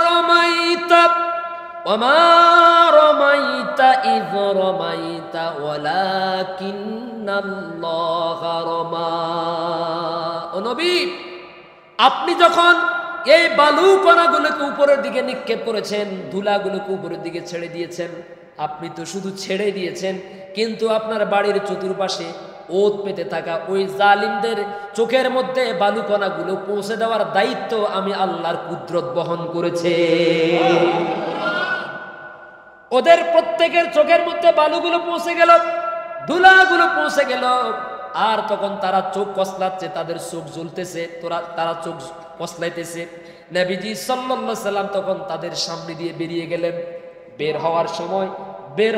রমাইতা ওমা রমাইতা ইয রমাইতা ওয়ালাকিন্নাল্লাহা রমা। ও নবী, আপনি যখন এই বালু কণাগুলোকে উপরের দিকে নিক্ষেপ করেছেন, ধুলাগুলোকে উপরের দিকে ছেড়ে দিয়েছেন, আপনি তো শুধু ছেড়ে দিয়েছেন, কিন্তু আপনার বাড়ির চতুর্পাশে ওত পেতে থাকা ওই জালিমদের চোখের মধ্যে বালু কণাগুলো পৌঁছে দেওয়ার দায়িত্ব আমি আল্লাহর কুদরত বহন করেছে। ওদের প্রত্যেকের চোখের মধ্যে বালুগুলো পৌঁছে গেল, ধুলাগুলো পৌঁছে গেল। আর তখন তারা চোখ কসলাচ্ছে, তাদের চোখ জ্বলতেছে, তারা চোখ কসলাইতেছে। নবীজি সাল্লাল্লাহু আলাইহি সাল্লাম তখন তাদের সামনে দিয়ে বেরিয়ে গেলেন। বের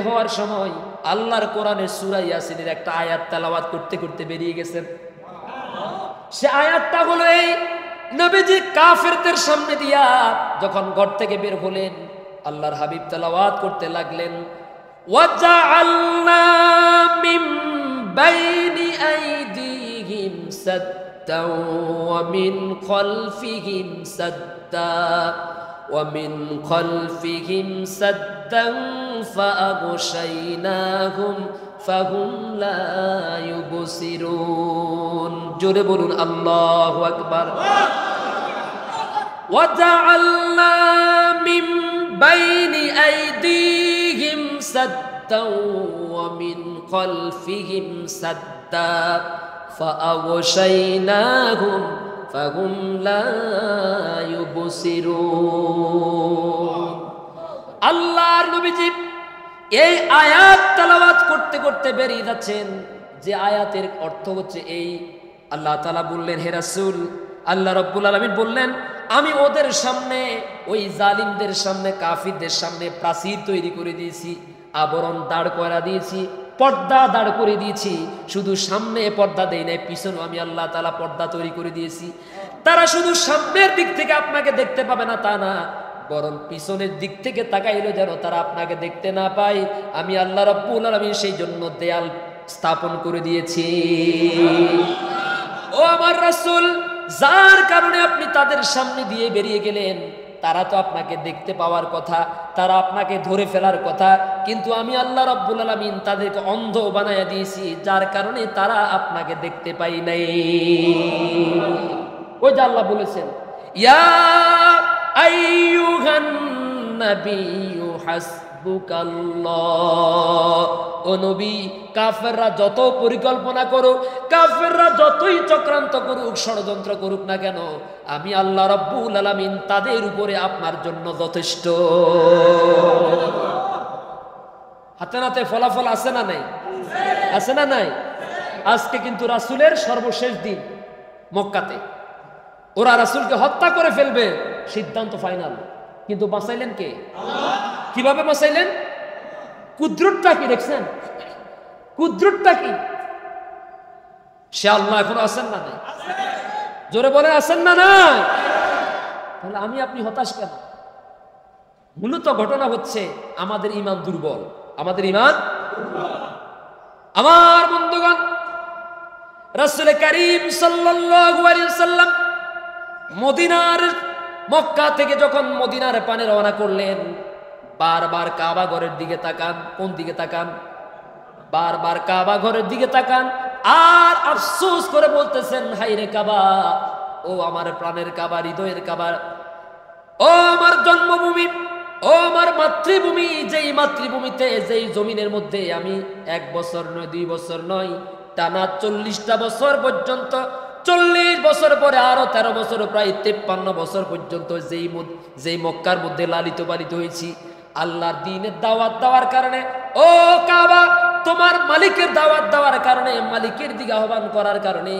হওয়ার সময় আল্লাহর কোরআনের সূরা ইয়াসিনের একটা আয়াত তেলাওয়াত করতে করতে বেরিয়ে গেছেন। সে আয়াতটা হলো এই, নবীজি কাফেরদের সামনে দিয়া যখন ঘর থেকে বের হলেন, আল্লাহর হাবিব তেলাওয়াত করতে লাগলেন, ওয়াজআলনা মিন বাইনি আইদিহিম সাদ্দা ওয়া মিন খালফিহিম সাদ্দা ওয়া মিন খালফিহিম সাদ্দান ফাআগশাইনাহুম ফাহুম লা ইউবসিরুন। জোরে বলুন আল্লাহু আকবার। ওয়াজআলনা মিন বাইনি আইদিহিম সাদ্দা ওয়া মিন খালফিহিম সাদ্দা ফাআগশাইনাহুম ফাহুম লা ইউবসিরুন। আল্লাহর নবীজি এই আয়াত তেলাওয়াত করতে করতে বেরিয়ে যাচ্ছেন। যে আয়াতের অর্থ হচ্ছে এই, আল্লাহ তাআলা বললেন, হে রাসূল, আল্লাহ রাব্বুল আলামিন বললেন, আমি ওদের সামনে, ওই জালিমদের সামনে, কাফিরদের সামনে প্রাচীর তৈরি করে দিয়েছি, আবরণ দাঁড় করা দিয়েছি, পর্দা দাঁড় করে দিয়েছি। শুধু সামনে পর্দা দেই নাই, পিছনে আমি আল্লাহ তাআলা পর্দা তৈরি করে দিয়েছি। তারা শুধু সামনের দিক থেকে আপনাকে দেখতে পাবে না তা না, বরং পিছনের দিক থেকে তাকাইলে যেন তারা আপনাকে দেখতে না পায়। আমি আল্লাহ রাব্বুল আলামিন সেই জন্য দেয়াল স্থাপন করে দিয়েছি। ও আমার রাসূল, যার কারণে আপনি তাদের সামনে দিয়ে বেরিয়ে গেলেন, তারা তো আপনাকে দেখতে পাওয়ার কথা, তারা আপনাকে ধরে ফেলার কথা, কিন্তু আমি আল্লাহ রাব্বুল আলামিন তাদেরকে অন্ধ বানায়া দিয়েছি, যার কারণে তারা আপনাকে দেখতে পাই নাই। ওই যে আল্লাহ বলেছেন, ইয়া আইয়ুহান নাবিয়্যু হাসবুকাল্লাহ। ও নবী, কাফেররা যত পরিকল্পনা করুক, কাফেররা যতই চক্রান্ত করুক, ষড়যন্ত্র করুক না কেন, আমি আল্লাহ রাব্বুল আলামিন তাদের উপরে আপনার জন্য যথেষ্ট। হাতে নাতে ফলাফল আছে না নাই? আছে না নাই? আজকে কিন্তু রাসূলের সর্বশেষ দিন মক্কাতে। ওরা রাসূলকে হত্যা করে ফেলবে, সিদ্ধান্ত ফাইনাল, কিন্তু বাঁচাইলেন কে? আল্লাহ। কিভাবে বাঁচাইলেন? কুদরতটা কি দেখছেন? কুদরতটা কি? সে আল্লাহ এখনো আছেন না নাই? জোরে বলে আছেন না নাই? তাহলে আমি আপনি হতাশ কেন? মূলত ঘটনা হচ্ছে আমাদের ঈমান দুর্বল। আমাদের ঈমান, আমার বন্ধুগণ, রাসূল করিম সাল্লাল্লাহু আলাইহি ওয়াসাল্লাম মক্কা থেকে যখন মদিনার পানে রওনা করলেন, বারবার কাবা ঘরের দিকে তাকান। কোন দিকে তাকান? বারবার কাবা ঘরের দিকে তাকান, আর আফসোস করে বলতেছেন, হায়রে কাবা, ও আমার প্রাণের কাবা, হৃদয়ের কাবা, ও আমার জন্মভূমি, ও আমার মাতৃভূমি, যেই মাতৃভূমিতে, যেই জমিনের মধ্যে আমি 1 বছর নয়, 2 বছর নয়, টানা 40টা বছর পর্যন্ত 40 বছর পরে আরো 13 বছর, প্রায় 53 বছর পর্যন্ত যেই মক্কার মধ্যে লালিত পালিত হয়েছি আল্লাহর দ্বীনের দাওয়াত দেওয়ার কারণে, ও কাবা তোমার মালিকের দাওয়াত দেওয়ার কারণে, মালিকের দিকে আহ্বান করার কারণে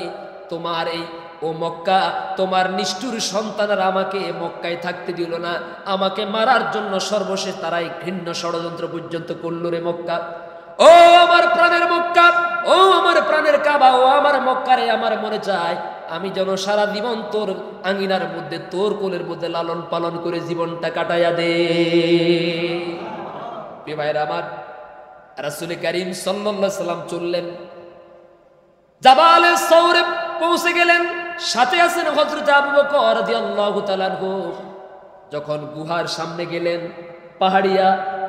তোমার এই ও মক্কা, তোমার নিষ্ঠুর সন্তানরা আমাকে মক্কায় থাকতে দিল না, আমাকে মারার জন্য সর্বশেষ তারাই ঘৃণ্য ষড়যন্ত্র পর্যন্ত করল রে মক্কা। ও আমার প্রাণের মক্কা, ও আমার প্রাণের কাবা, ও আমার মক্কারে, আমার মনে চায় আমি যেন সারা জীবন তোর আঙ্গিনার মধ্যে, তোর কোলের মধ্যে লালন পালন করে জীবনটা কাটাইয়া দে। ভাইরা আমার, রাসূল করিম সাল্লাল্লাহু আলাইহি সাল্লাম চললেন, জাবালে সৌরে পৌঁছে গেলেন, সাথে আছেন হযরত আবু বকর রাদিয়াল্লাহু তাআলা আনহু। যখন গুহার সামনে গেলেন, পাহাড়িয়া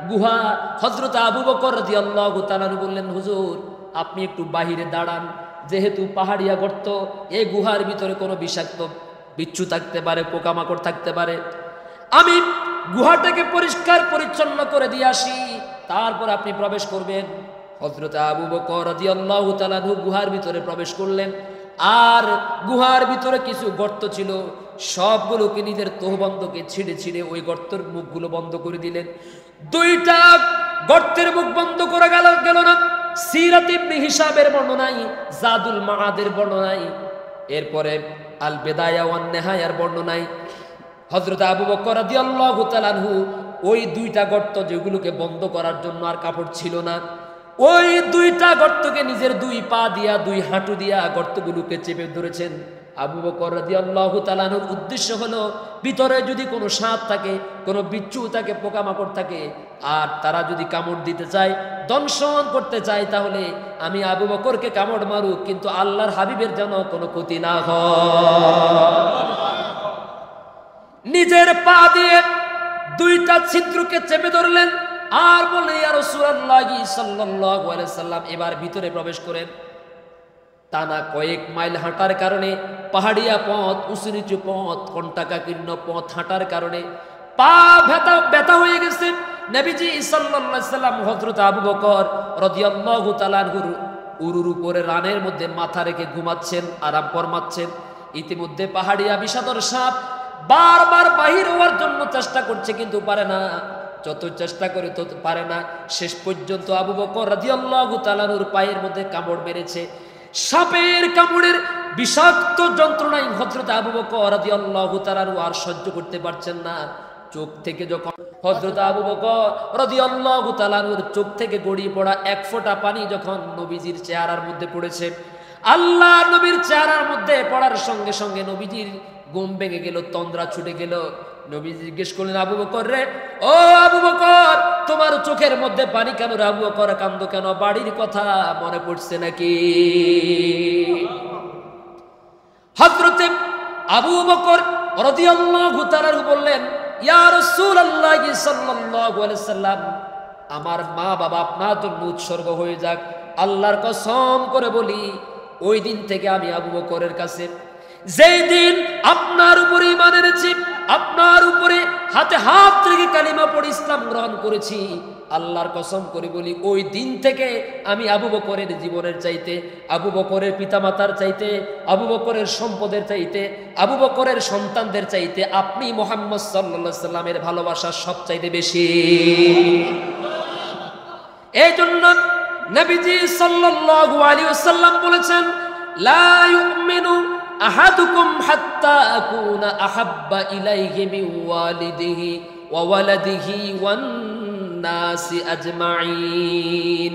গুহা, হযরত আবু বকর রাদিয়াল্লাহু তাআলা আনহু বললেন, হুজুর আপনি একটু বাহিরে দাঁড়ান, যেহেতু পাহাড়িয়া গর্ত, এই গুহার ভিতরে কোনো বিষাক্ত বিচ্ছু থাকতে পারে, পোকামাকড় থাকতে পারে, আমি গুহাটাকে পরিষ্কার পরিচ্ছন্ন করে দিয়ে আসি, তারপর আপনি প্রবেশ করবেন। হযরত আবু বকর রাদিয়াল্লাহু তাআলা আনহু গুহার ভিতরে প্রবেশ করলেন, আর গুহার ভিতরে কিছু গর্ত ছিল, সবগুলোকে নিজের তহবন্ধকে ছিঁড়ে ছিঁড়ে ওই গর্তের মুখগুলো বন্ধ করে দিলেন। 2টা গর্তের মুখ বন্ধ করে গেল না। সিরাত ইবনে হিশামের বর্ণনায়, জাদুল মাআদের বর্ণনায়, এরপরে আল বিদায়া ওয়ান নিহায়ার বর্ণনায় হযরত আবু বকর রাদিয়াল্লাহু তাআলা আনহু ওই 2টা গর্ত যেগুলোকে বন্ধ করার জন্য আর কাপড় ছিল না, ওই 2টা গর্তকে নিজের 2 পা দিয়া, 2 হাঁটু দিয়া গর্তগুলোকে চেপে ধরেছেন। আবু বকর রাদিয়াল্লাহু তাআলা আনহুর উদ্দেশ্য হলো, ভিতরে যদি কোনো সাপ থাকে, কোনো বিচ্ছু থাকে, পোকামাকড় থাকে, আর তারা যদি কামড় দিতে চায়, দংশন করতে চায়, তাহলে আমি আবু বকরকে কামড় মারুক, কিন্তু আল্লাহর হাবিবের যেন কোনো ক্ষতি না হয়। নিজের পা দিয়ে 2টা ছিদ্রকে চেপে ধরলেন, আর বললেন, ইয়া রাসূলুল্লাহ সাল্লাল্লাহু আলাইহি সাল্লাম এবার ভিতরে প্রবেশ করেন। টানা কয়েক মাইল হাঁটার কারণে, পাহাড়িয়া পথ, উঁচু নিচু পথ, কণ্টাকাকীর্ণ পথ হাঁটার কারণে পা ব্যথা হয়ে গেছে। নবীজি সাল্লাল্লাহু আলাইহি সাল্লাম হযরত আবু বকর রাদিয়াল্লাহু তাআলা আনহুর উরুর উপরে রানের মধ্যে মাথা রেখে ঘুমাচ্ছেন, আরাম ফরমাচ্ছেন। ইতিমধ্যে পাহাড়িয়া বিষাদর সাপ বারবার বাহির হওয়ার জন্য চেষ্টা করছে, কিন্তু পারে না। যত চেষ্টা করে তত পারে না। শেষ পর্যন্ত আবু বকর রাদিয়াল্লাহু তাআলা আনহুর পায়ের মধ্যে কামড় মেরেছে। সাপের কামড়ের বিষাক্ত যন্ত্রণায় হযরত আবু বকর রাদিয়াল্লাহু তাআলা আনহু আর সহ্য করতে পারছেন না। চোখ থেকে যখন হযরত আবু বকর রাদিয়াল্লাহু তাআলা আনহুর চোখ থেকে গড়িয়ে পড়া 1 ফোঁটা পানি যখন নবীজির চেহারার মধ্যে পড়েছে, আল্লাহ নবীর চেহারার মধ্যে পড়ার সঙ্গে সঙ্গে নবীজির ঘুম ভেঙে গেল, তন্দ্রা ছুটে গেল। নবী জিজ্ঞেস করলেন, আবু বকর রে, ও আবু বকর, তোমার চোখের মধ্যে পানি কেন রে? আবু বকর কান্দো কেন? বাড়ির কথা মনে পড়ছে নাকি? হযরতে আবু বকর রাদিয়াল্লাহু তাআলা বললেন, ইয়া রাসূলুল্লাহ সাল্লাল্লাহু আলাইহি সাল্লাম, আমার মা বাবা আপনার জন্য উৎসর্গ হয়ে যাক, আল্লাহর কসম করে বলি, ওই দিন থেকে আমি আবু বকরের কাছে, যেই দিন আপনার উপরে ঈমান এনেছি, আপনার উপরে হাতে হাত রেখে কালিমা পড়ে ইসলাম গ্রহণ করেছি, আল্লাহর কসম করে বলি, ওই দিন থেকে আমি আবু বকরের জীবনের চাইতে, আবু বকরের পিতামাতার চাইতে, আবু বকরের সম্পদের চাইতে, আবু বকরের সন্তানদের চাইতে আপনি মুহাম্মদ সাল্লাল্লাহু আলাইহি সাল্লামের ভালোবাসা সবচাইতে বেশি। এই জন্য নবীজি সাল্লাল্লাহু আলাইহি ওয়াসাল্লাম বলেছেন, লা ইউমিনু আহাদুকুম হাত্তা আকুনা আহাব্বা ইলাইহি মিন ওয়ালিদিহি ওয়া ওয়ালাদিহি ওয়ান নাসি আজমাইন।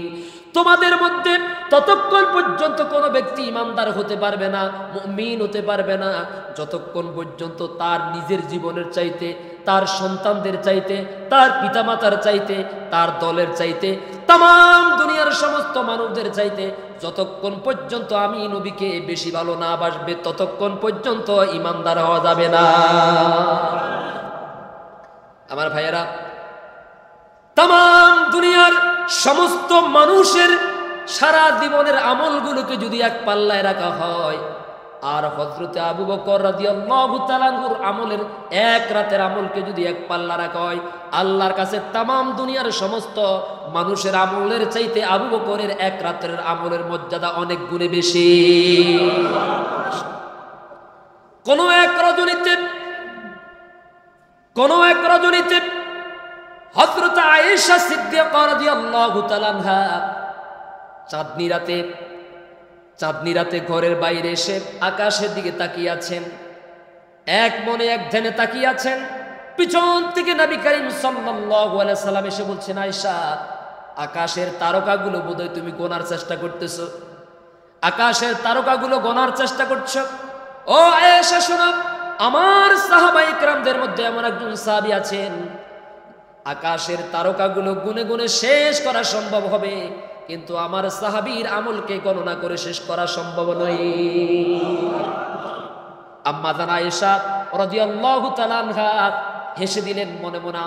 তোমাদের মধ্যে ততক্ষণ পর্যন্ত কোনো ব্যক্তি ইমানদার হতে পারবে না, মুমিন হতে পারবে না, যতক্ষণ পর্যন্ত তার নিজের জীবনের চাইতে, তার সন্তানদের চাইতে, তার পিতামাতার চাইতে, তার দলের চাইতে, তাম দুনিয়ার সমস্ত মানুষদের চাইতে যতক্ষণ পর্যন্ত আমি নবীকে বেশি ভালো না বাসবে, ততক্ষণ পর্যন্ত ইমানদার হওয়া যাবে না। আমার ভাইয়েরা, তাম দুনিয়ার সমস্ত মানুষের সারা জীবনের আমলগুলোকে যদি এক পাল্লায় রাখা হয়, আর হযরতে আবু বকর রাদিয়াল্লাহু তাআলা আনহুর আমলের এক রাতের আমলকে যদি এক পাল্লা রাখা হয়, আল্লাহর কাছে তাম দুনিয়ার সমস্ত মানুষের আমলের চাইতে আবু বকরের এক রাতের আমলের মর্যাদা অনেক গুণে বেশি। কোন এক রজনীতে হযরত আয়েশা সিদ্দিকা রাদিয়াল্লাহু তাআলা আনহা চাঁদনি রাতে ঘরের বাইরে এসে আকাশের দিকে তাকিয়ে আছেন, এক মনে এক ধ্যানে তাকিয়ে আছেন। পিছন থেকে নবী করিম সাল্লাল্লাহু আলাইহি সাল্লাম এসে বলছেন, আয়েশা, আকাশের তারকাগুলো বোধহয় তুমি গোনার চেষ্টা করতেছো, আকাশের তারকাগুলো গোনার চেষ্টা করছো। ও আয়েশা শোনো, আমার সাহাবায়ে কেরামদের মধ্যে এমন একজন সাহাবী আছেন, আকাশের তারকাগুলো গুনে গুনে শেষ করা সম্ভব হবে, কিন্তু আমার সাহাবীর আমলকে গণনা করে শেষ করা সম্ভব নয়। আম্মা জান আয়েশা রাদিয়াল্লাহু তাআলা আনহা হেসে দিলেন, মনে মনে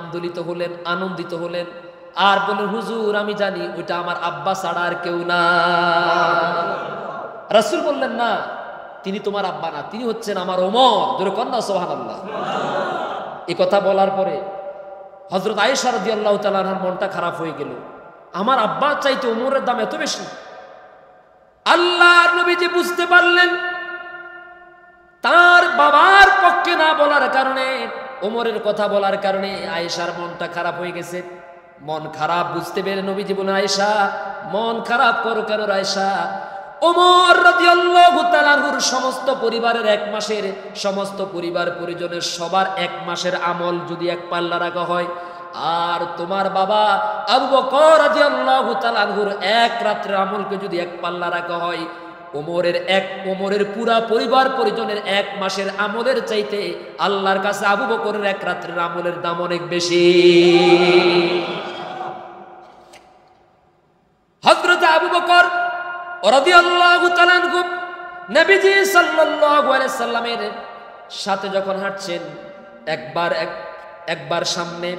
আনন্দিত হলেন, আর বললেন, হুজুর আমি জানি ওইটা আমার আব্বা ছাড়া আর কেউ না। রাসূল বললেন, না, তিনি তোমার আব্বা না, তিনি হচ্ছেন আমার ওমর। জোরে কন্যা সুবহানাল্লাহ। এই কথা বলার পরে হযরত আয়েশা রাদিয়াল্লাহু তাআলা আনহার মনটা খারাপ হয়ে গেল। আমার আব্বার চাইতে ওমরের দাম এত বেশি। আল্লাহর নবী যে বুঝতে পারলেন তার বাবার পক্ষে না বলার কারণে, ওমরের কথা বলার কারণে আয়েশার মনটা খারাপ হয়ে গেছে। মন খারাপ বুঝতে পেরে নবীজি বলেন, আয়েশা, মন খারাপ করো কেন আয়েশা? ওমর রাদিয়াল্লাহু তাআলা আনহুর সমস্ত পরিবারের এক মাসের, সমস্ত পরিবার পরিজনের সবার এক মাসের আমল যদি এক পাল্লা রাখা হয়, আর তোমার বাবা আবু বকর রাদিয়াল্লাহু তাআলা আনহুর এক রাত্রের আমলকে যদি এক পাল্লা রাখা হয়, ওমরের পুরা পরিবার পরিজনের এক মাসের আমলের চাইতে আল্লাহর কাছে আবু বকরের এক রাত্রের আমলের দাম অনেক বেশি। হযরত আবু বকর রাদিয়াল্লাহু তাআলা আনহু নবীজি সাল্লাল্লাহু আলাইহি সাল্লামের সাথে যখন হাঁটছেন, একবার সামনে,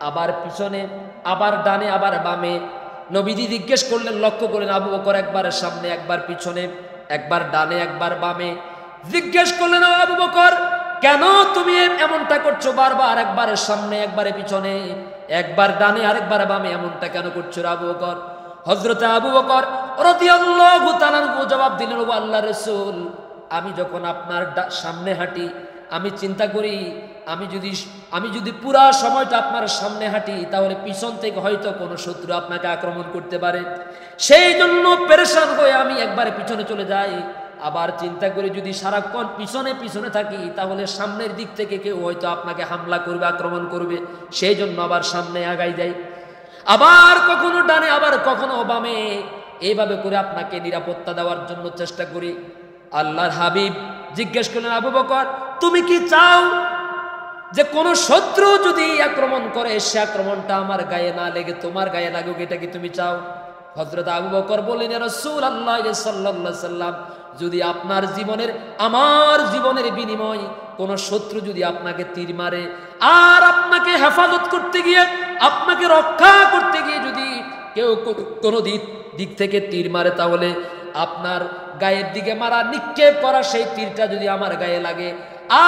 আবার পিছনে, আবার ডানে আবার বামে, নবীজি জিজ্ঞেস করলেন, লক্ষ্য করলেন আবু বকর একবার সামনে একবার পিছনে, একবার ডানে একবার বামে। জিজ্ঞেস করলেন, আবু বকর, কেন তুমি এমনটা করছো বারবার? একবারের সামনে একবারে পিছনে, একবার ডানে আরেকবার বামে, এমনটা কেন করছো আবু বকর? হযরত আবু বকর রাদিয়াল্লাহু তাআলা আনহু জবাব দিলেন, ও আল্লাহর রাসূল, আমি যখন আপনার সামনে হাঁটি, আমি চিন্তা করি আমি যদি পুরা সময়টা আপনার সামনে হাঁটি, তাহলে পিছন থেকে হয়তো কোনো শত্রু আপনাকে আক্রমণ করতে পারে। সেই জন্য পেরেশান হয়ে আমি একবারে পিছনে চলে যাই। আবার চিন্তা করি যদি সারাক্ষণ পিছনে থাকি, তাহলে সামনের দিক থেকে কেউ হয়তো আপনাকে হামলা করবে, আক্রমণ করবে। সেই জন্য আবার সামনে আগাই যাই, আবার কখনো ডানে আবার কখনো বামে, এইভাবে করে আপনাকে নিরাপত্তা দেওয়ার জন্য চেষ্টা করি। আল্লাহর হাবিব জিজ্ঞেস করলেন, আবু বকর, তুমি কি চাও যে কোন শত্রু যদি আক্রমণ করে, সে আক্রমণটা আমার গায়ে না লেগে তোমার গায়ে লাগুক, এটা কি তুমি চাও? হযরত আবু বকর বললেন, ইয়া রাসূলুল্লাহ সাল্লাল্লাহু আলাইহি সাল্লাম, যদি আমার জীবনের বিনিময় কোন শত্রু যদি আপনাকে তীর মারে, আর আপনাকে হেফাজত করতে গিয়ে, আপনাকে রক্ষা করতে গিয়ে যদি কেউ কোনো দিক থেকে তীর মারে, তাহলে আপনার গায়ের দিকে মারা, নিক্ষেপ করা সেই তীরটা যদি আমার গায়ে লাগে,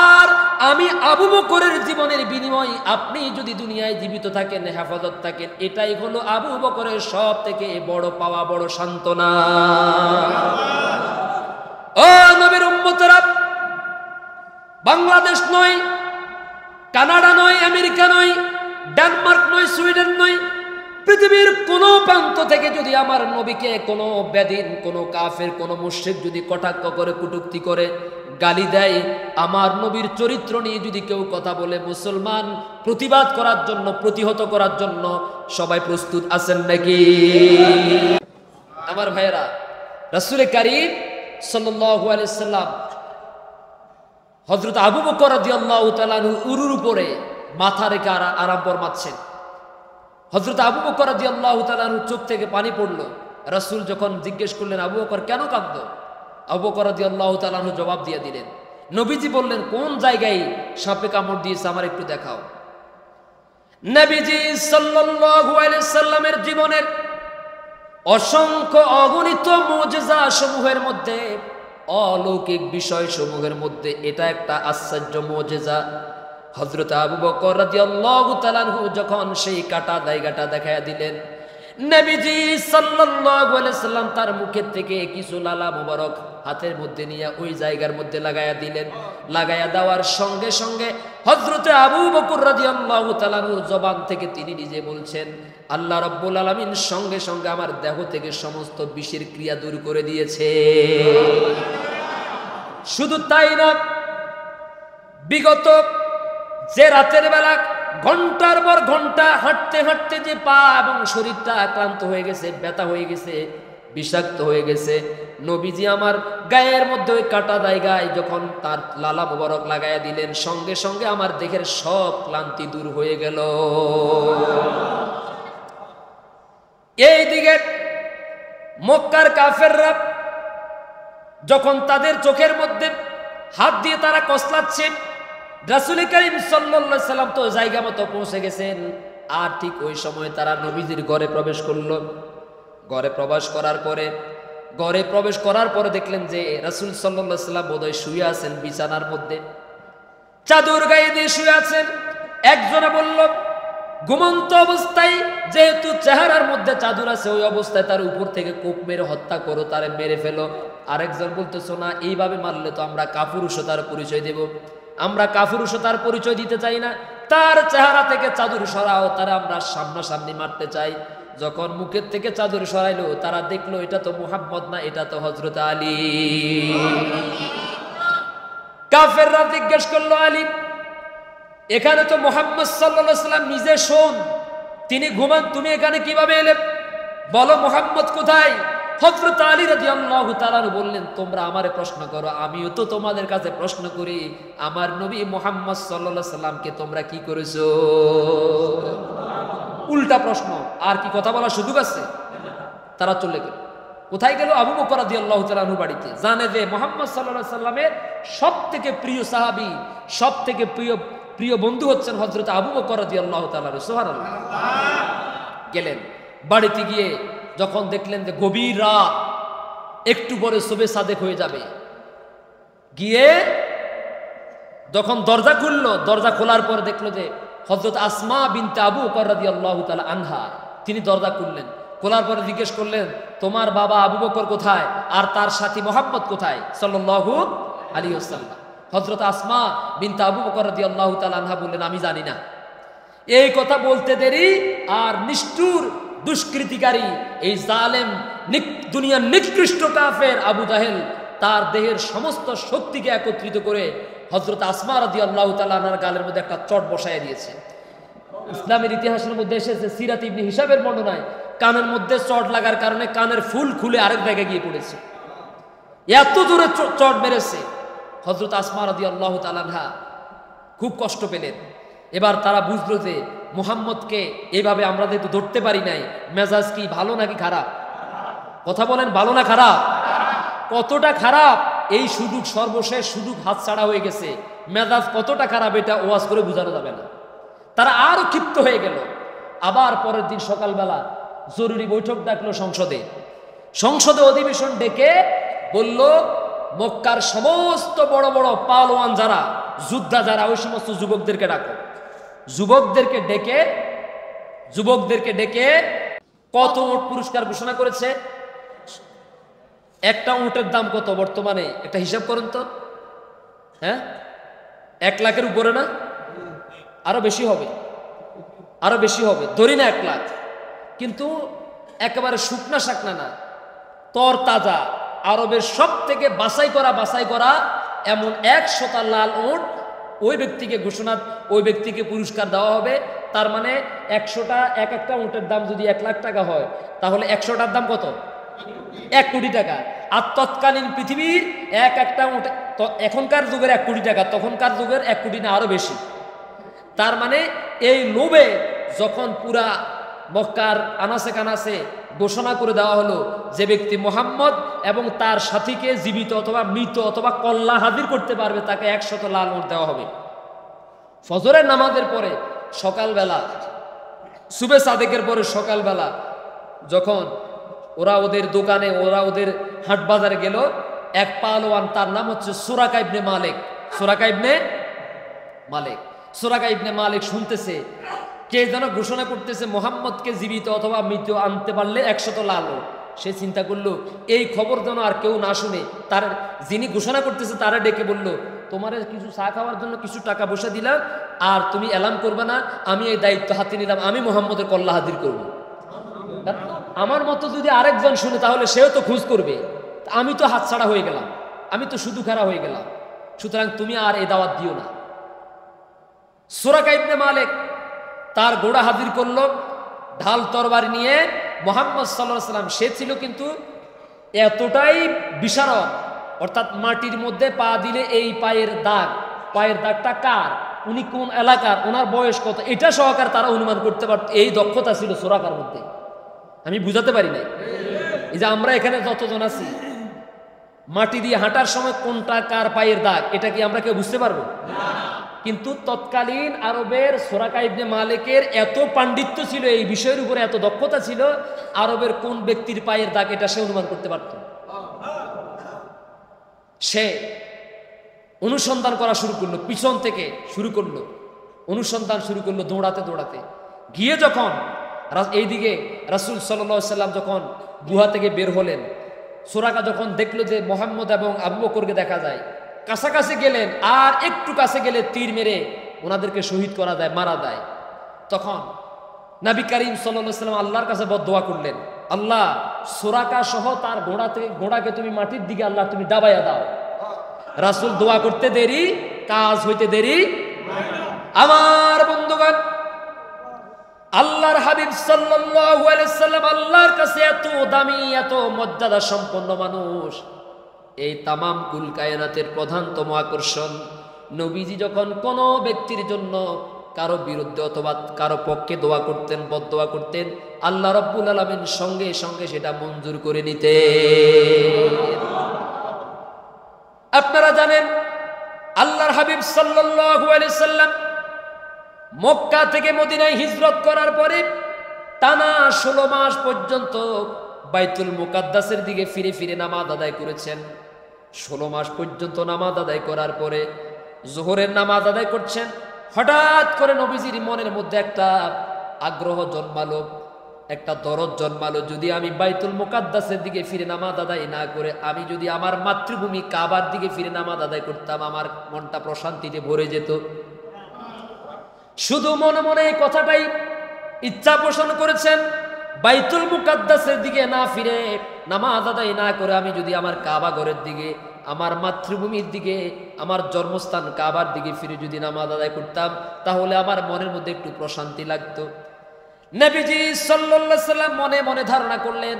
আর আমি আবু বকরের জীবনের বিনিময় আপনি যদি দুনিয়ায় জীবিত থাকেন, হেফাজত থাকেন, এটাই হলো আবু বকরের সব থেকে বড় পাওয়া, বড় সান্ত্বনা। ও নবীর উম্মতরা, বাংলাদেশ নয়, কানাডা নয়, আমেরিকা নয়, ডেনমার্ক নয়, সুইডেন নয়, পৃথিবীর কোন প্রান্ত থেকে যদি আমার নবীকে কোনো বেদিন, কোনো কাফের, কোনো মুশরিক যদি কটাক্ষ করে, কটূক্তি করে, গালি দেয়, আমার নবীর চরিত্র নিয়ে যদি কেউ কথা বলে, মুসলমান প্রতিবাদ করার জন্য, প্রতিহত করার জন্য সবাই প্রস্তুত আছেন নাকি? আমার ভাইয়েরা, রাসূল কারীম সাল্লাল্লাহু আলাইহি সাল্লাম হযরত আবু বকর রাদিয়াল্লাহু তাআলা উরুর উপরে মাথা রেখে আরাম ফরমাচ্ছেন। হযরত আবু বকর রাদিয়াল্লাহু তাআলা চোখ থেকে পানি পড়ল। রাসূল যখন জিজ্ঞেস করলেন, আবু বকর কেন কাঁদো? আবু বকর রাদিয়াল্লাহু তাআলা জবাব দিয়ে দিলেন। নবীজি বললেন, কোন জায়গায় সাপে কামড় দিয়েছে আমার একটু দেখাও। নবীজি সাল্লাল্লাহু আলাইহি সাল্লামের জীবনের অসংখ্য অগণিত মুজিজা সমূহের মধ্যে, অলৌকিক বিষয় সমূহের মধ্যে এটা একটা আশ্চর্য মুজিজা। হযরত আবু বকর রাদিয়াল্লাহু তাআলা যখন সেই কাটা জায়গাটা দেখায়া দিলেন, নবীজি সাল্লাল্লাহু আলাইহি সাল্লাম তার মুখের থেকে কিছু লালা মোবারক হাতের মধ্যে নিয়ে ওই জায়গার মধ্যে লাগায়া দিলেন। লাগায়া দেওয়ার সঙ্গে সঙ্গে হযরতে আবু বকর রাদিয়াল্লাহু তাআলা আনহুর জবান থেকে তিনি নিজে বলছেন, আল্লাহ রাব্বুল আলামিন সঙ্গে সঙ্গে আমার দেহ থেকে সমস্ত বিষের ক্রিয়া দূর করে দিয়েছে। শুধু তাই না, বিগত যে রাতের বেলা ঘন্টার পর ঘন্টা হাঁটতে হাঁটতে যে পা এবং শরীরটা আক্রান্ত হয়ে গেছে, ব্যথা হয়ে গেছে, বিষাক্ত হয়ে গেছে, নবীজি আমার গায়ের মধ্যে ওই কাটা জায়গায় যখন তার লালা মোবারক লাগাইয়া দিলেন, সঙ্গে সঙ্গে আমার দেহের সব ক্লান্তি দূর হয়ে গেল। এইদিকে মক্কার কাফেররা যখন তাদের চোখের মধ্যে হাত দিয়ে তারা কসলাচ্ছে, রাসূল করিম সাল্লাল্লাহু আলাইহি সাল্লাম তো জায়গা মতো পৌঁছে গেছেন। আর ঠিক ওই সময় তারা নবীজির ঘরে প্রবেশ করলো। ঘরে প্রবেশ করার পরে দেখলেন যে রাসূল সাল্লাল্লাহু আলাইহি সাল্লাম বোধহয় শুয়ে আছেন বিছানার মধ্যে, চাদর গায়ে দিয়ে শুয়ে আছেন। একজনে বলল, ঘুমন্ত অবস্থায় যেহেতু চেহারার মধ্যে চাদর আছে, ওই অবস্থায় তার উপর থেকে কোপ মেরে হত্যা করো, তারে মেরে ফেলো। আরেকজন বলতেছো না, এইভাবে মারলে তো আমরা কাপুরুষতার পরিচয় দেব, আমরা কাপুরুষতার পরিচয় দিতে চাই না, তার চেহারা থেকে চাদর সরাও, তারা আমরা সামনাসামনি মারতে চাই। যখন মুখের থেকে চাদর সরাইলো, তারা দেখলো এটা তো মুহাম্মদ না, এটা তো হযরত আলী। কাফেররা জিজ্ঞেস করলো, আলী, এখানে তো মুহাম্মদ সাল্লাল্লাহু আলাইহি ওয়াসাল্লাম নিজে শোন, তিনি ঘুমান, তুমি এখানে কিভাবে এলে? বলো মুহাম্মদ কোথায়? হযরত আলী রাদিয়াল্লাহু তাআলা বললেন, তোমরা আমারে প্রশ্ন করো, আমিও তো তোমাদের কাছে প্রশ্ন করি, আমার নবী মুহাম্মদ সাল্লাল্লাহু আলাইহি ওয়াসাল্লামকে তোমরা কি করেছো? উল্টা প্রশ্ন, আর কি কথা বলার সুযোগ আছে? তারা চলে গেল। কোথায় গেল? আবু বকর রাদিয়াল্লাহু তাআলা আনহু বাড়িতে। জানে যে মুহাম্মদ সাল্লাল্লাহু আলাইহি ওয়াসাল্লামের সবথেকে প্রিয় সাহাবী, সবথেকে প্রিয় বন্ধু হচ্ছেন হযরত আবু বকর রাদিয়াল্লাহু তাআলা। সুবহানাল্লাহ। গেলেন বাড়িতে, গিয়ে যখন দেখলেন যে গভীর রাত, একটু পরে সুবে সাদেক হয়ে যাবে, গিয়ে যখন দরজা খুললো, দরজা খোলার পর দেখলো যে হযরত আসমা বিনতে আবু বকর রাদিয়াল্লাহু তাআলা আনহা, তিনি দরজা খুললেন। খোলার পরে জিজ্ঞেস করলেন, তোমার বাবা আবু বকর কোথায়, আর তার সাথী মুহাম্মদ কোথায় সাল্লাল্লাহু আলাইহি ওয়াসাল্লাম? হযরত আসমা বিনতে আবু বকর রাদিয়াল্লাহু তাআলা আনহা বললেন, আমি জানি না। এই কথা বলতে দেরি আর নিষ্ঠুর দুষ্কৃতিকারী, এই জালেম, দুনিয়ার নিকৃষ্ট কাফের আবু জাহেল তার দেহের সমস্ত শক্তিকে একত্রিত করে হযরত আসমা রাদিয়াল্লাহু তাআলা আনহার গালের মধ্যে একটা চট বসায় দিয়েছে। ইসলামের ইতিহাসের মধ্যে এসেছে, সিরাত ইবনে হিশামের বর্ণনায়, কানের মধ্যে চট লাগার কারণে কানের ফুল খুলে আরেক জায়গায় গিয়ে পড়েছে। এত জোরে চট মেরেছে, হযরত আসমা রাদিয়াল্লাহু তাআলা আনহা খুব কষ্ট পেলেন। এবার তারা বুঝলো যে মুহাম্মদকে এইভাবে আমরা যেহেতু ধরতে পারি নাই, মেজাজ কি ভালো নাকি খারাপ? কথা বলেন, ভালো না খারাপ? কতটা খারাপ, এই সুযোগ, সর্বশেষ সুযোগ হাতছাড়া হয়ে গেছে। মেজাজ কতটা খারাপ এটা ওয়াজ করে বোঝানো যাবে না। তারা আরো ক্ষিপ্ত হয়ে গেল। আবার পরের দিন সকালবেলা জরুরি বৈঠক ডাকলো সংসদে অধিবেশন ডেকে বলল, মক্কার সমস্ত বড় বড় পালোয়ান যারা, যোদ্ধা যারা, ওই সমস্ত যুবকদেরকে ডাকো। যুবকদেরকে ডেকে কত উট পুরস্কার ঘোষণা করেছে? একটা উটের দাম কত বর্তমানে? একটা হিসাব করুন তো। হ্যাঁ, 1 লাখের উপরে না? আরো বেশি হবে, ধরি না 1 লাখ। কিন্তু একেবারে শুকনা শাকনা না, তর তাজা, আরবের সব থেকে বাছাই করা এমন 100টা লাল উট ওই ব্যক্তিকে পুরস্কার দেওয়া হবে। তার মানে 100টা, এক একটা উটের দাম যদি 1 লাখ টাকা হয়, তাহলে 100টার দাম কত? 1 কোটি টাকা। আর তৎকালীন পৃথিবীর একটা উট, এখনকার যুগের 1 কোটি টাকা, তখনকার যুগের 1 কোটি না, আরো বেশি। তার মানে এই লোভে যখন পুরা মক্কার আনাসে কানাসে ঘোষণা করে দেওয়া হলো যে ব্যক্তি মুহাম্মদ এবং তার সাথীকে জীবিত অথবা মৃত অথবা কল্লা হাজির করতে পারবে, তাকে 100 লাল উট দেওয়া হবে। ফজরের নামাজের পরে সকালবেলা, সুবে সাদেকের পরে সকালবেলা, যখন ওরা ওদের দোকানে, ওরা ওদের হাট বাজারে গেল, এক পালোয়ান, তার নাম হচ্ছে সুরাকা ইবনে মালিক। সুরাকা ইবনে মালিক শুনতেছে কে যেন ঘোষণা করতেছে মুহাম্মদকে জীবিত অথবা মৃত আনতে পারলে 100 লালও। সে চিন্তা করলো এই খবর যেন আর কেউ না শুনে, তার যিনি ঘোষণা করতেছে তারা ডেকে বলল, তোমার কিছু চা খাওয়ার জন্য কিছু টাকা পয়সা দিলাম, আর তুমি এলান করবে না, আমি এই দায়িত্ব হাতে নিলাম, আমি মুহাম্মদের কল্লা হাজির করব। আমার মতো যদি আরেকজন শুনে তাহলে সেও তো খোঁজ করবে, আমি তো হাতছাড়া হয়ে গেলাম, আমি তো শুধু খাড়া হয়ে গেলাম, সুতরাং তুমি আর এই দাওয়াত দিও না। সুরাকা ইবনে মালিক তার ঘোড়া হাজির করলো ঢাল তরবারি নিয়ে। মুহাম্মদ সাল্লাল্লাহু আলাইহি ওয়াসাল্লাম সে ছিল কিন্তু এতটাই বিশারদ, অর্থাৎ মাটির মধ্যে পা দিলে এই পায়ের দাগটা কার, উনি কোন এলাকার, ওনার বয়স কত, এটা সহকার তারা অনুমান করতে পারত। এই দক্ষতা ছিল সুরাকার মধ্যে। আমি বুঝাতে পারি নাই। এই যে আমরা এখানে যতজন আছি, মাটি দিয়ে হাঁটার সময় কোনটা কার পায়ের দাগ এটা কি আমরা কেউ বুঝতে পারবো? কিন্তু তৎকালীন আরবের সুরাকা ইবনে মালিকের এত পাণ্ডিত্য ছিল, এই বিষয়ের উপরে এত দক্ষতা ছিল, আরবের কোন ব্যক্তির পায়ের দাগ এটা সে অনুমান করতে পারত। সে অনুসন্ধান করা শুরু করলো, পিছন থেকে শুরু করলো, অনুসন্ধান শুরু করলো, দৌড়াতে দৌড়াতে গিয়ে যখন এইদিকে রাসূল সাল্লাল্লাহু আলাইহি ওয়াসাল্লাম যখন গুহা থেকে বের হলেন, সুরাকা যখন দেখলো যে মুহাম্মদ এবং আবু বকরকে দেখা যায়, কাছাকাছি গেলেন, আর একটু কাছে গেলে তীর মেরে ওনাদেরকে শহীদ করা যায়, মারা যায়। তখন নবী করিম সাল্লাল্লাহু আলাইহি ওয়াসাল্লাম আল্লাহর কাছে বদদোয়া করলেন, আল্লাহ সুরাকা সহ তার ঘোড়াকে তুমি মাটির দিকে আল্লাহ তুমি ডাবাইয়া দাও। রাসূল দোয়া করতে দেরি, কাজ হইতে দেরি। আমার বন্ধুগণ, আল্লাহর হাবিব সাল্লাল্লাহু আলাইহি ওয়াসাল্লাম আল্লাহর কাছে এত দামি, এত মর্যাদা সম্পন্ন মানুষ, এই তামাম কুল কায়নাতের প্রধানতম আকর্ষণ। নবীজি যখন কোনো ব্যক্তির জন্য কারো বিরুদ্ধে অথবা কারো পক্ষে দোয়া করতেন, বদদোয়া করতেন, আল্লাহ রাব্বুল আলামিন সঙ্গে সঙ্গে সেটা মঞ্জুর করে নিতেন। আপনারা জানেন আল্লাহর হাবিব সাল্লাল্লাহু আলাইহি ওয়াসাল্লাম মক্কা থেকে মদিনায় হিজরত করার পরে টানা 16 মাস পর্যন্ত বাইতুল মুকাদ্দাসের দিকে ফিরে ফিরে নামাজ আদায় করেছেন। 16 মাস পর্যন্ত নামাজ আদায় করার পরে যোহরের নামাজ আদায় করছেন। হঠাৎ করে নবীজির মনের মধ্যে একটা আগ্রহ জন্মালো, একটা দরদ জন্মালো, যদি আমি বাইতুল মুকাদ্দাসের দিকে ফিরে নামাজ আদায় না করে আমি যদি আমার মাতৃভূমি কাবার দিকে ফিরে নামাজ আদায় করতাম, আমার মনটা প্রশান্তিতে ভরে যেত। শুধু মনে মনে এই কথাটাই ইচ্ছা পোষণ করেছেন, বাইতুল মুকাদ্দাসের দিকে না ফিরে নামাজ আদায় না করে আমি যদি আমার কাবা ঘরের দিকে, আমার মাতৃভূমির দিকে, আমার জন্মস্থান কাবার দিকে ফিরে যদি নামাজ আদায় করতাম, তাহলে আমার মনের মধ্যে একটু প্রশান্তি লাগতো। নবীজি সাল্লাল্লাহু আলাইহি ওয়াসাল্লাম মনে মনে ধারণা করলেন,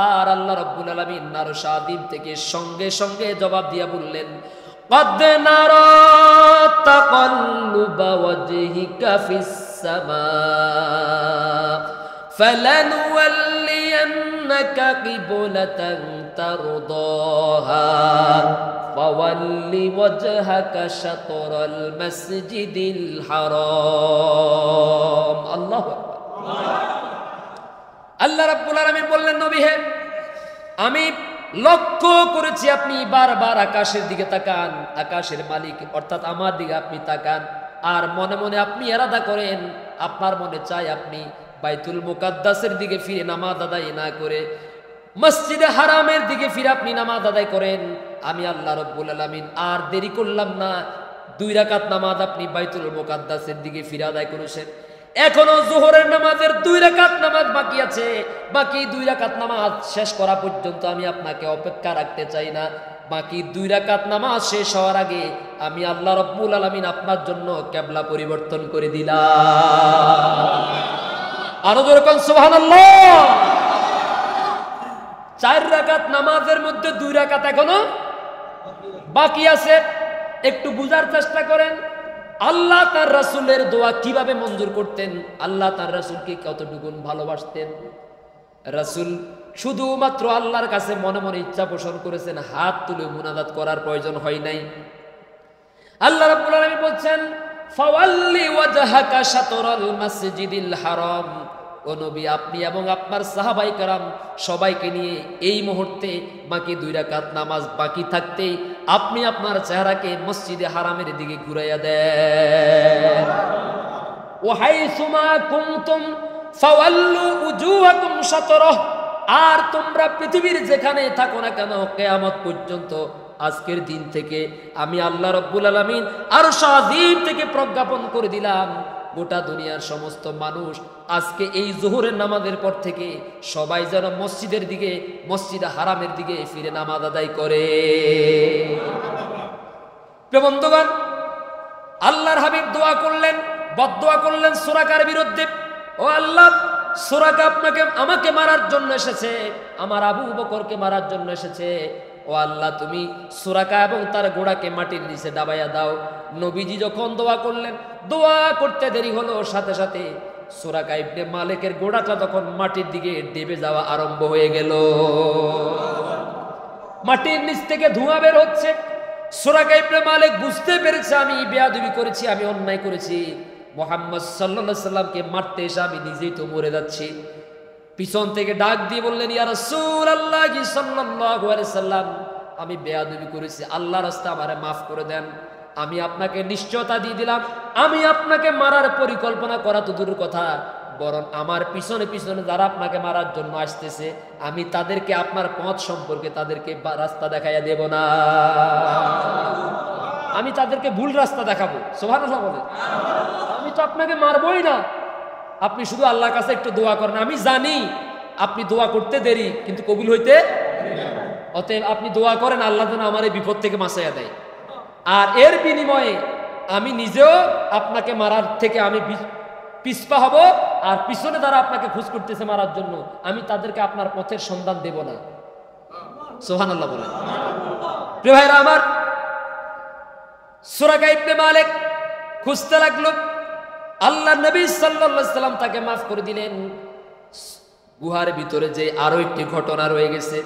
আর আল্লাহ রাব্বুল আলামিন আরশ আযীম থেকে সঙ্গে সঙ্গে জবাব দিয়া বললেন, قد نرى تقلب وجهك في السماء فلنولينك قبلة ترضاها فول وجهك شطر المسجد الحرام الله আল্লাহ রাব্বুল আলামিন বললেন, নবী হে, আমি লক্ষ্য করেছি আপনি বারবার আকাশের দিকে তাকান, আকাশের মালিক অর্থাৎ আমার দিকে আপনি তাকান, আর মনে মনে আপনি ইরাদা করেন, আপনার মনে চায় আপনি বাইতুল মুকাদ্দাসের দিকে ফিরে নামাজ আদায় না করে মসজিদে হারামের দিকে ফিরে আপনি নামাজ আদায় করেন। আমি আল্লাহ রাব্বুল আলামিন আর দেরি করলাম না, 2 রাকাত নামাজ আপনি বাইতুল মুকাদ্দাসের দিকে ফিরে আদায় করেছেন। এখনো যোহরের নামাজের 2 রাকাত নামাজ বাকি আছে, বাকি 2 রাকাত নামাজ শেষ করা পর্যন্ত আমি আপনাকে অপেক্ষা রাখতে চাই না। বাকি 2 রাকাত নামাজ শেষ হওয়ার আগে আমি আল্লাহ রাব্বুল আলামিন আপনার জন্য কিবলা পরিবর্তন করে দিলাম। আরো জোরে কোন সুবহানাল্লাহ। 4 রাকাত নামাজের মধ্যে 2 রাকাত এখনো বাকি আছে। একটু বুঝার চেষ্টা করেন, আল্লাহ তার রাসূলের দোয়া কিভাবে মঞ্জুর করতেন, আল্লাহ তার রাসূলকে কতটুকু ভালোবাসতেন। রাসূল শুধুমাত্র আল্লাহর কাছে মনে মনে ইচ্ছা পোষণ করেছেন, হাত তুলে মুনাজাত করার প্রয়োজন হয় নাই। আল্লাহ রাব্বুল আলামিন বলছেন, ফাওয়াল্লি ওয়াজহাকা শাতরাল মাসজিদিল হারাম। ও নবী, আপনি এবং আপনার সাহাবায়ে কেরাম সবাইকে নিয়ে এই মুহূর্তে বাকি 2 রাকাত নামাজ বাকি থাকতেই আপনি আপনার চেহারাকে মসজিদে হারামের দিকে ঘুরাইয়া দেন। ওয়াহাইসুমা কুনতুম ফাওয়াল্লু উজুহাকুম শাতরাহ, আর তোমরা পৃথিবীর যেখানে থাকো না কেন কিয়ামত পর্যন্ত আজকের দিন থেকে আমি আল্লাহ রাব্বুল আলামিন আরশ আযীম থেকে প্রজ্ঞাপন করে দিলাম, গোটা দুনিয়ার সমস্ত মানুষ আজকে এই যোহরের নামাজের পর থেকে সবাই যেন মসজিদের দিকে, মসজিদে হারামের দিকে ফিরে নামাজ আদায় করে। প্রিয় বন্ধুগণ, আল্লাহর হাবিব দোয়া করলেন, বদদোয়া করলেন সুরাকার বিরুদ্ধে। ও আল্লাহ, সুরাকা আমাকে মারার জন্য এসেছে, আমার আবু বকরকে মারার জন্য এসেছে। ও আল্লাহ, তুমি সুরাকা এবং তার গোড়াকে মাটির নিচে দাবাইয়া দাও। নবীজি যখন দোয়া করলেন, দোয়া করতে দেরি হলো, সাথে সাথে সুরাকা ইবনে মালিকের গোড়াটা তখন মাটির দিকে ডেবে যাওয়া আরম্ভ হয়ে গেল। মাটির নিচ থেকে ধোঁয়া বের হচ্ছে। সুরাকা ইবনে মালিক বুঝতে পেরেছে আমি বেয়াদবি করেছি, আমি অন্যায় করেছি। মুহাম্মদ সাল্লাল্লাহু আলাইহি সাল্লামকে মারতে এসে আমি নিজেই তো মরে যাচ্ছি। পিছন থেকে ডাক দিয়ে বললেন, ইয়া রাসূলুল্লাহ সাল্লাল্লাহু আলাইহি সাল্লাম, আমি বেয়াদবি করেছি, আল্লাহর রাস্তায় আমারে মাফ করে দেন। আমি আপনাকে নিশ্চয়তা দিয়ে দিলাম, আমি আপনাকে মারার পরিকল্পনা করা তো দূরের কথা, বরং আমার পিছনে পিছনে যারা আপনাকে মারার জন্য আসতেছে, আমি তাদেরকে আপনার পথ সম্পর্কে তাদেরকে রাস্তা দেখাইয়া দেব না, আমি তাদেরকে ভুল রাস্তা দেখাবো। সুবহানাল্লাহ বলেন। আমি তো আপনাকে মারবই না, আপনি শুধু আল্লাহর কাছে একটু দোয়া করেন। আমি জানি আপনি দোয়া করতে দেরি, কিন্তু কবুল হইতে, অতএব আপনি দোয়া করেন আল্লাহ যেন আমার এই বিপদ থেকে বাঁচাইয়া দেয়। আর এর বিনিময়ে আমি নিজেও আপনাকে মারার থেকে আমি পিছপা হব, আর পিছনে যারা আপনাকে খোঁজ করতেছে মারার জন্য, আমি তাদেরকে আপনার পথের সন্ধান দেব না। সুবহানাল্লাহ বলেন। প্রিয় ভাইরা আমার, সুরাকা ইবনে মালিক খুঁজতে লাগলো। আল্লাহ নবী সাল্লাল্লাহু আলাইহি সাল্লাম তাকে মাফ করে দিলেন। গুহার ভিতরে যে আরো একটি ঘটনা রয়ে গেছে।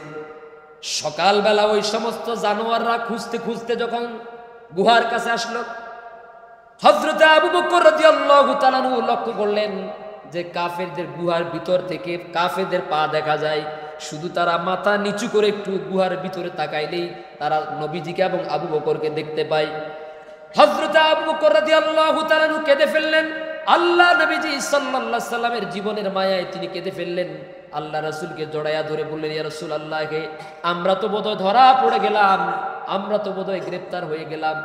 সকালবেলা ওই সমস্ত জানোয়াররা খুঁজতে খুঁজতে যখন গুহার কাছে আসলো, হযরত আবু বকর রাদিয়াল্লাহু তাআলা লক্ষ্য করলেন যে কাফেরদের গুহার ভিতর থেকে কাফেরদের পা দেখা যায়। শুধু তারা মাথা নিচু করে একটু গুহার ভিতরে তাকাইলেই তারা নবীজিকে এবং আবু বকরকে দেখতে পায়। হযরত আবু বকর রাদিয়াল্লাহু তাআলা কেঁদে ফেললেন। আল্লাহ নবীজি সাল্লাল্লাহু আলাইহি সাল্লামের জীবনের মায়ায় তিনি কেঁদে ফেললেন। আল্লাহ রাসূলকে জড়াইয়া ধরে বললেন, ইয়া রাসূলুল্লাহ, আমরা তো বোধহয় ধরা পড়ে গেলাম, আমরা তো বোধহয় গ্রেফতার হয়ে গেলাম।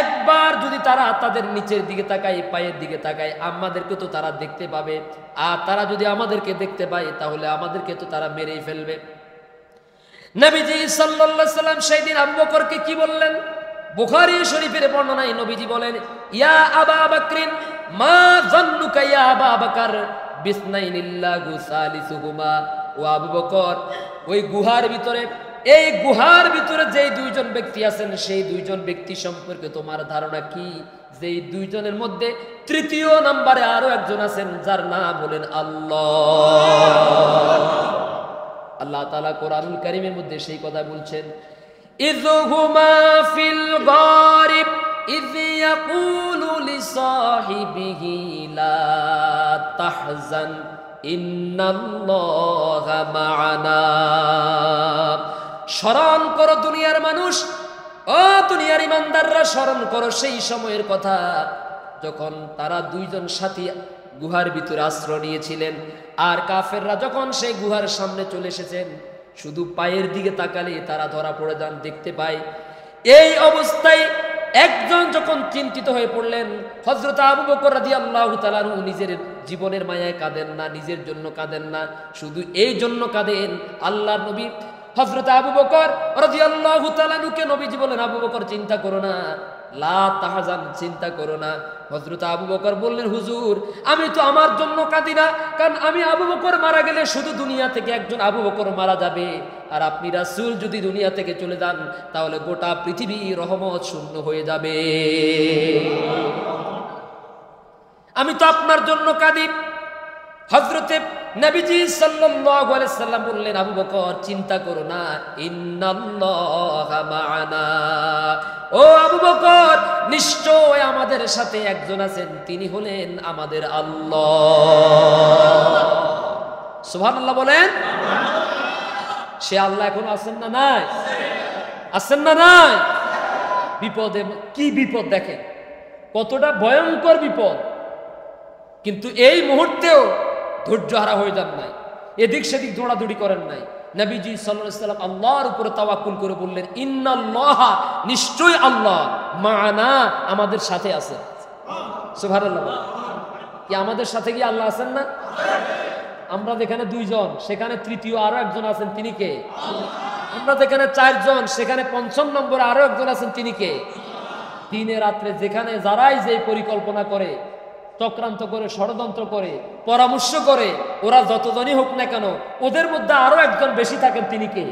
একবার যদি তারা তাদের নিচের দিকে তাকায়, পায়ের দিকে তাকায়, আমাদেরকে তো তারা দেখতে পাবে, আর তারা যদি আমাদেরকে দেখতে পায় তাহলে আমাদেরকে তো তারা মেরেই ফেলবে। নবীজি সাল্লাল্লাহু আলাইহি সাল্লাম সেই দিন আবু বকরকে কি বললেন? বুখারী শরীফের বর্ণনায় নবীজি বলেন, ইয়া আবা বকরিন মা যান্নুকা ইয়া আবা বকর বিসনাইনিল্লাহু সালিসুহুমা। ও আবু বকর, ওই গুহার ভিতরে, এই গুহার ভিতরে যেই দুইজন ব্যক্তি আছেন, সেই দুইজন ব্যক্তি সম্পর্কে তোমার ধারণা কি? যেই দুইজনের মধ্যে তৃতীয় নম্বরে আরো একজন আছেন, যার নাম বলেন আল্লাহ। আল্লাহ তাআলা কোরআনুল কারীমের মধ্যে সেই কথা বলছেন, ইযহুমা ফিল গারিব ইয ইয়াকুলু লিসাহিবিহি লা তাহজান ইন্নাল্লাহা মা'ানা। স্মরণ করো দুনিয়ার মানুষ, ও দুনিয়ার ইমানদাররা, স্মরণ করো সেই সময়ের কথা যখন তারা দুইজন সাথী গুহার ভিতরে আশ্রয় নিয়েছিলেন, আর কাফেররা যখন সেই গুহার সামনে চলে এসেছেন, শুধু পায়ের দিকে তাকালে তারা ধরা পড়ে যান, দেখতে পায়। এই অবস্থায় একজন যখন চিন্তিত হয়ে পড়লেন, হযরত আবু বকর রাদিয়াল্লাহু তাআলা নিজের জীবনের মায়ায় কাঁদেন না, নিজের জন্য কাঁদেন না, শুধু এই জন্য কাঁদেন আল্লাহর নবী হযরত আবু বকর রাদিয়াল্লাহু তাআলা কে নবীজি বলেন, আবু বকর চিন্তা করো না, লা তাহজান, চিন্তা করো না। হযরত আবু বকর বললেন, হুজুর আমি তো আমার জন্য কাঁদি না, কারণ আমি আবু বকর মারা গেলে শুধু দুনিয়া থেকে একজন আবু বকর মারা যাবে, আর আপনি রাসূল যদি দুনিয়া থেকে চলে যান তাহলে গোটা পৃথিবী রহমত শূন্য হয়ে যাবে। আমি তো আপনার জন্য কাঁদি। হযরতে নবীজি সাল্লাল্লাহু আলাইহি সাল্লাম বললেন, আবু বকর চিন্তা করো না, ইন্নাল্লাহা মা'ানা। ও আবু বকর, নিশ্চয় আমাদের সাথে একজন আছেন, তিনি হলেন আমাদের আল্লাহ। সুবহানাল্লাহ বলেন। সে আল্লাহ এখন আছেন না নাই? আছেন না নাই? বিপদে কি বিপদ দেখেন, কতটা ভয়ঙ্কর বিপদ। কিন্তু এই মুহূর্তেও ধৈর্য হারা হয়ে যান নাই, এদিক সেদিক দৌড়াদৌড়ি করেন নাই। নবীজি সাল্লাল্লাহু আলাইহি ওয়াসাল্লাম আল্লাহর উপরে তাওয়াক্কুল করে বললেন, ইন্নাল্লাহা, নিশ্চয়ই আল্লাহ, মা'ানা, আমাদের সাথে আছে। সুবহানাল্লাহ। কি আমাদের সাথে কি আল্লাহ আছেন না? আমরা যেখানে 2 জন, সেখানে তৃতীয় আরো একজন আছেন, তিনি কে? আমরা যেখানে 4 জন, সেখানে 5ম নম্বরে আরো একজন আছেন, তিনি কে? দিনে রাত্রে যেখানে যারাই যে পরিকল্পনা করে, চক্রান্ত করে, ষড়যন্ত্র করে, পরামর্শ করে, ওরা যতজনই হোক না কেন, ওদের মধ্যে আরো একজন বেশি থাকেন, তিনি কে?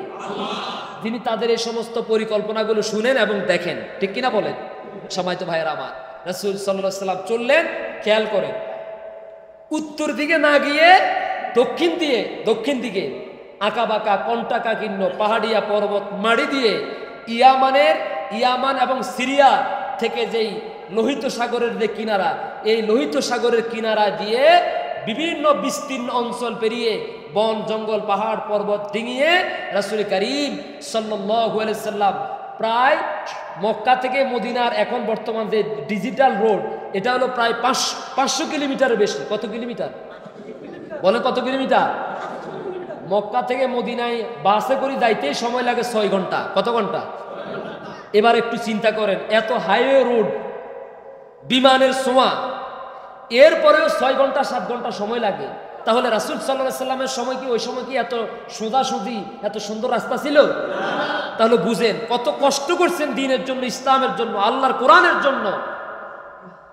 যিনি তাদের এই সমস্ত পরিকল্পনাগুলো শুনেন এবং দেখেন। ঠিক কিনা বলেন? সম্মানিত ভাইয়েরা আমার, রাসূল সাল্লাল্লাহু আলাইহি ওয়াসাল্লাম চললেন, খেয়াল করেন, উত্তর দিকে না গিয়ে দক্ষিণ দিকে আঁকাবাঁকা কণ্টাকাকীর্ণ পাহাড়িয়া পর্বত মাড়ি দিয়ে ইয়ামান এবং সিরিয়া থেকে যেই লোহিত সাগরের যে কিনারা, এই লোহিত সাগরের কিনারা দিয়ে বিভিন্ন বিস্তীর্ণ অঞ্চল পেরিয়ে বন জঙ্গল পাহাড় পর্বত ডিঙিয়ে রাসূল করিম সাল্লাল্লাহু আলাইহি ওয়াসাল্লাম প্রায় মক্কা থেকে মদিনার এখন বর্তমান যে ডিজিটাল রোড, এটা হলো প্রায় 500 কিলোমিটারের বেশি। কত কিলোমিটার বলে? কত কিলোমিটার? মক্কা থেকে মদিনায় বাসে করে যাইতেই সময় লাগে 6 ঘন্টা। কত ঘন্টা? এবার একটু চিন্তা করেন, এত হাইওয়ে রোড, বিমানের ছোঁয়া, এরপরেও 6 ঘন্টা 7 ঘন্টা সময় লাগে। তাহলে রাসূল সাল্লাল্লাহু আলাইহি ওয়াসাল্লামের সময় কি, ওই সময় কি এত সোজাসুজি এত সুন্দর রাস্তা ছিল? তাহলে বুঝেন কত কষ্ট করছেন দ্বীনের জন্য, ইসলামের জন্য, আল্লাহর কোরআনের জন্য।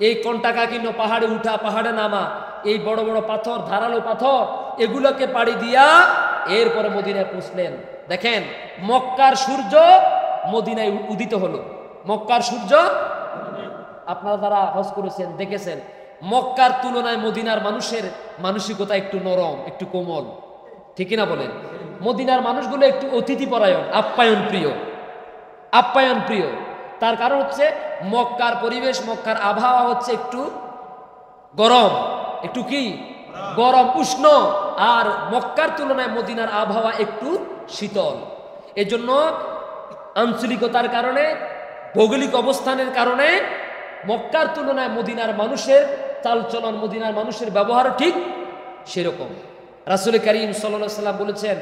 এই কণ্টাকাকীর্ণ পাহাড়ে উঠা, পাহাড়ে নামা, এই বড় বড় পাথর, ধারালো পাথর, এগুলোকে পাড়ি দিয়া এরপরে মদিনায় পৌঁছলেন। দেখেন, মক্কার সূর্য মদিনায় উদিত হলো। মক্কার সূর্য, আপনারা যারা হজ করেছেন দেখেছেন, মক্কার তুলনায় মদিনার মানুষের মানসিকতা একটু নরম, একটু কোমল। ঠিক না বলেন? মদিনার মানুষগুলো একটু অতিথিপরায়ণ, আপ্যায়ন প্রিয়। তার কারণ হচ্ছে মক্কার পরিবেশ, মক্কার আবহাওয়া হচ্ছে একটু গরম, একটু কি গরম উষ্ণ, আর মক্কার তুলনায় মদিনার আবহাওয়া একটু শীতল। এজন্য আঞ্চলিকতার কারণে, ভৌগোলিক অবস্থানের কারণে মক্কার তুলনায় মদিনার মানুষের চালচলন, মদিনার মানুষের ব্যবহারও ঠিক সেরকম। রাসূল করিম সাল্লাল্লাহু আলাইহি ওয়াসাল্লাম বলেছেন,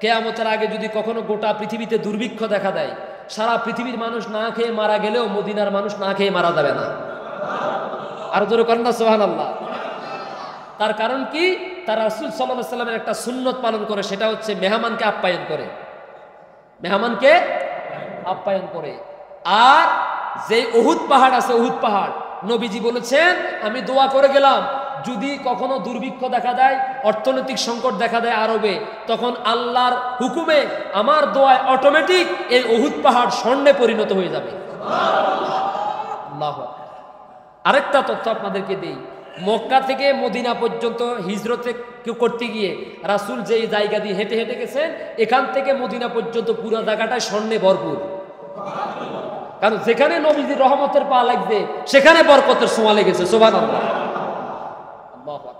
কিয়ামতের আগে যদি কখনো গোটা পৃথিবীতে দুর্ভিক্ষ দেখা দেয়, সারা পৃথিবীর মানুষ না খেয়ে মারা গেলেও মদিনার মানুষ না খেয়ে মারা যাবে না। আর জোরে করেন না সুবহানাল্লাহ। তার কারণ কি? তারা রাসূল সাল্লাল্লাহু আলাইহি ওয়াসাল্লামের একটা সুন্নত পালন করে, সেটা হচ্ছে মেহমানকে আপ্যায়ন করে, মেহমানকে আপ্যায়ন করে। আর যে উহুদ পাহাড় আছে, উহুদ পাহাড়, নবীজি বলেছেন, আমি দোয়া করে গেলাম, যদি কখনো দুর্ভিক্ষ দেখা দেয়, অর্থনৈতিক সংকট দেখা দেয় আরবে, তখন আল্লাহর হুকুমে আমার দোয়ায় অটোমেটিক এই উহুদ পাহাড় স্বর্ণে পরিণত হয়ে যাবে। আল্লাহু আকবার। আরেকটা তথ্য আপনাদেরকে দেই, মক্কা থেকে মদিনা পর্যন্ত হিজরতে করতে গিয়ে রাসূল যেই জায়গা দিয়ে হেঁটে হেঁটে গেছেন, এখান থেকে মদিনা পর্যন্ত পুরো জায়গাটায় স্বর্ণে ভরপুর। কারণ যেখানে নবীজির রহমতের পা লাগবে, সেখানে বরকতের ছোঁয়া লেগেছে। সুবহানাল্লাহ, আল্লাহু আকবার,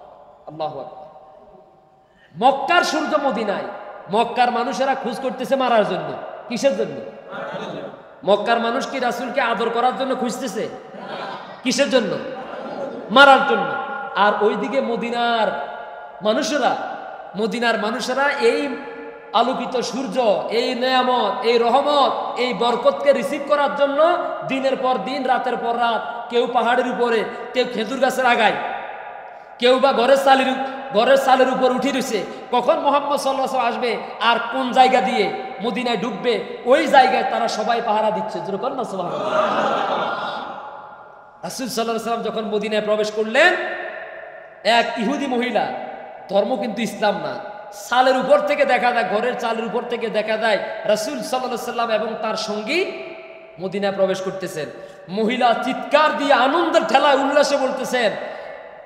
আল্লাহু আকবার। মক্কার সূর্য মদিনায়, মক্কার মানুষেরা খোঁজ করতেছে মারার জন্য। কিসের জন্য? মক্কার মানুষ কি রাসূলকে আদর করার জন্য খুঁজতেছে? কিসের জন্য? মারার জন্য। আর ওইদিকে মদিনার মানুষেরা এই আলোকিত সূর্য, এই নেয়ামত, এই রহমত, এই বরকতকে রিসিভ করার জন্য দিনের পর দিন, রাতের পর রাত, কেউ পাহাড়ের উপরে, কেউ খেজুর গাছের আগায়, কেউ বা ঘরের সালের উপর উঠে রয়েছে, কখন মুহাম্মদ সাল্লাল্লাহু আলাইহি ওয়াসাল্লাম আসবে আর কোন জায়গা দিয়ে মদিনায় ঢুকবে, ওই জায়গায় তারা সবাই পাহারা দিচ্ছে। যেরকম না সুবহানাল্লাহ। রাসূল সাল্লাল্লাহু আলাইহি ওয়াসাল্লাম যখন মদিনায় প্রবেশ করলেন, এক ইহুদি মহিলা, ধর্ম কিন্তু ইসলাম না, সালের উপর থেকে দেখা যায়, ঘরের চালের উপর থেকে দেখা যায় রাসূল সাল্লাল্লাহু আলাইহি ওয়াসাল্লাম এবং তার সঙ্গী মদিনায় প্রবেশ করতেছেন। মহিলা চিৎকার দিয়ে আনন্দের ঠেলায় উল্লাসে বলতেছেন,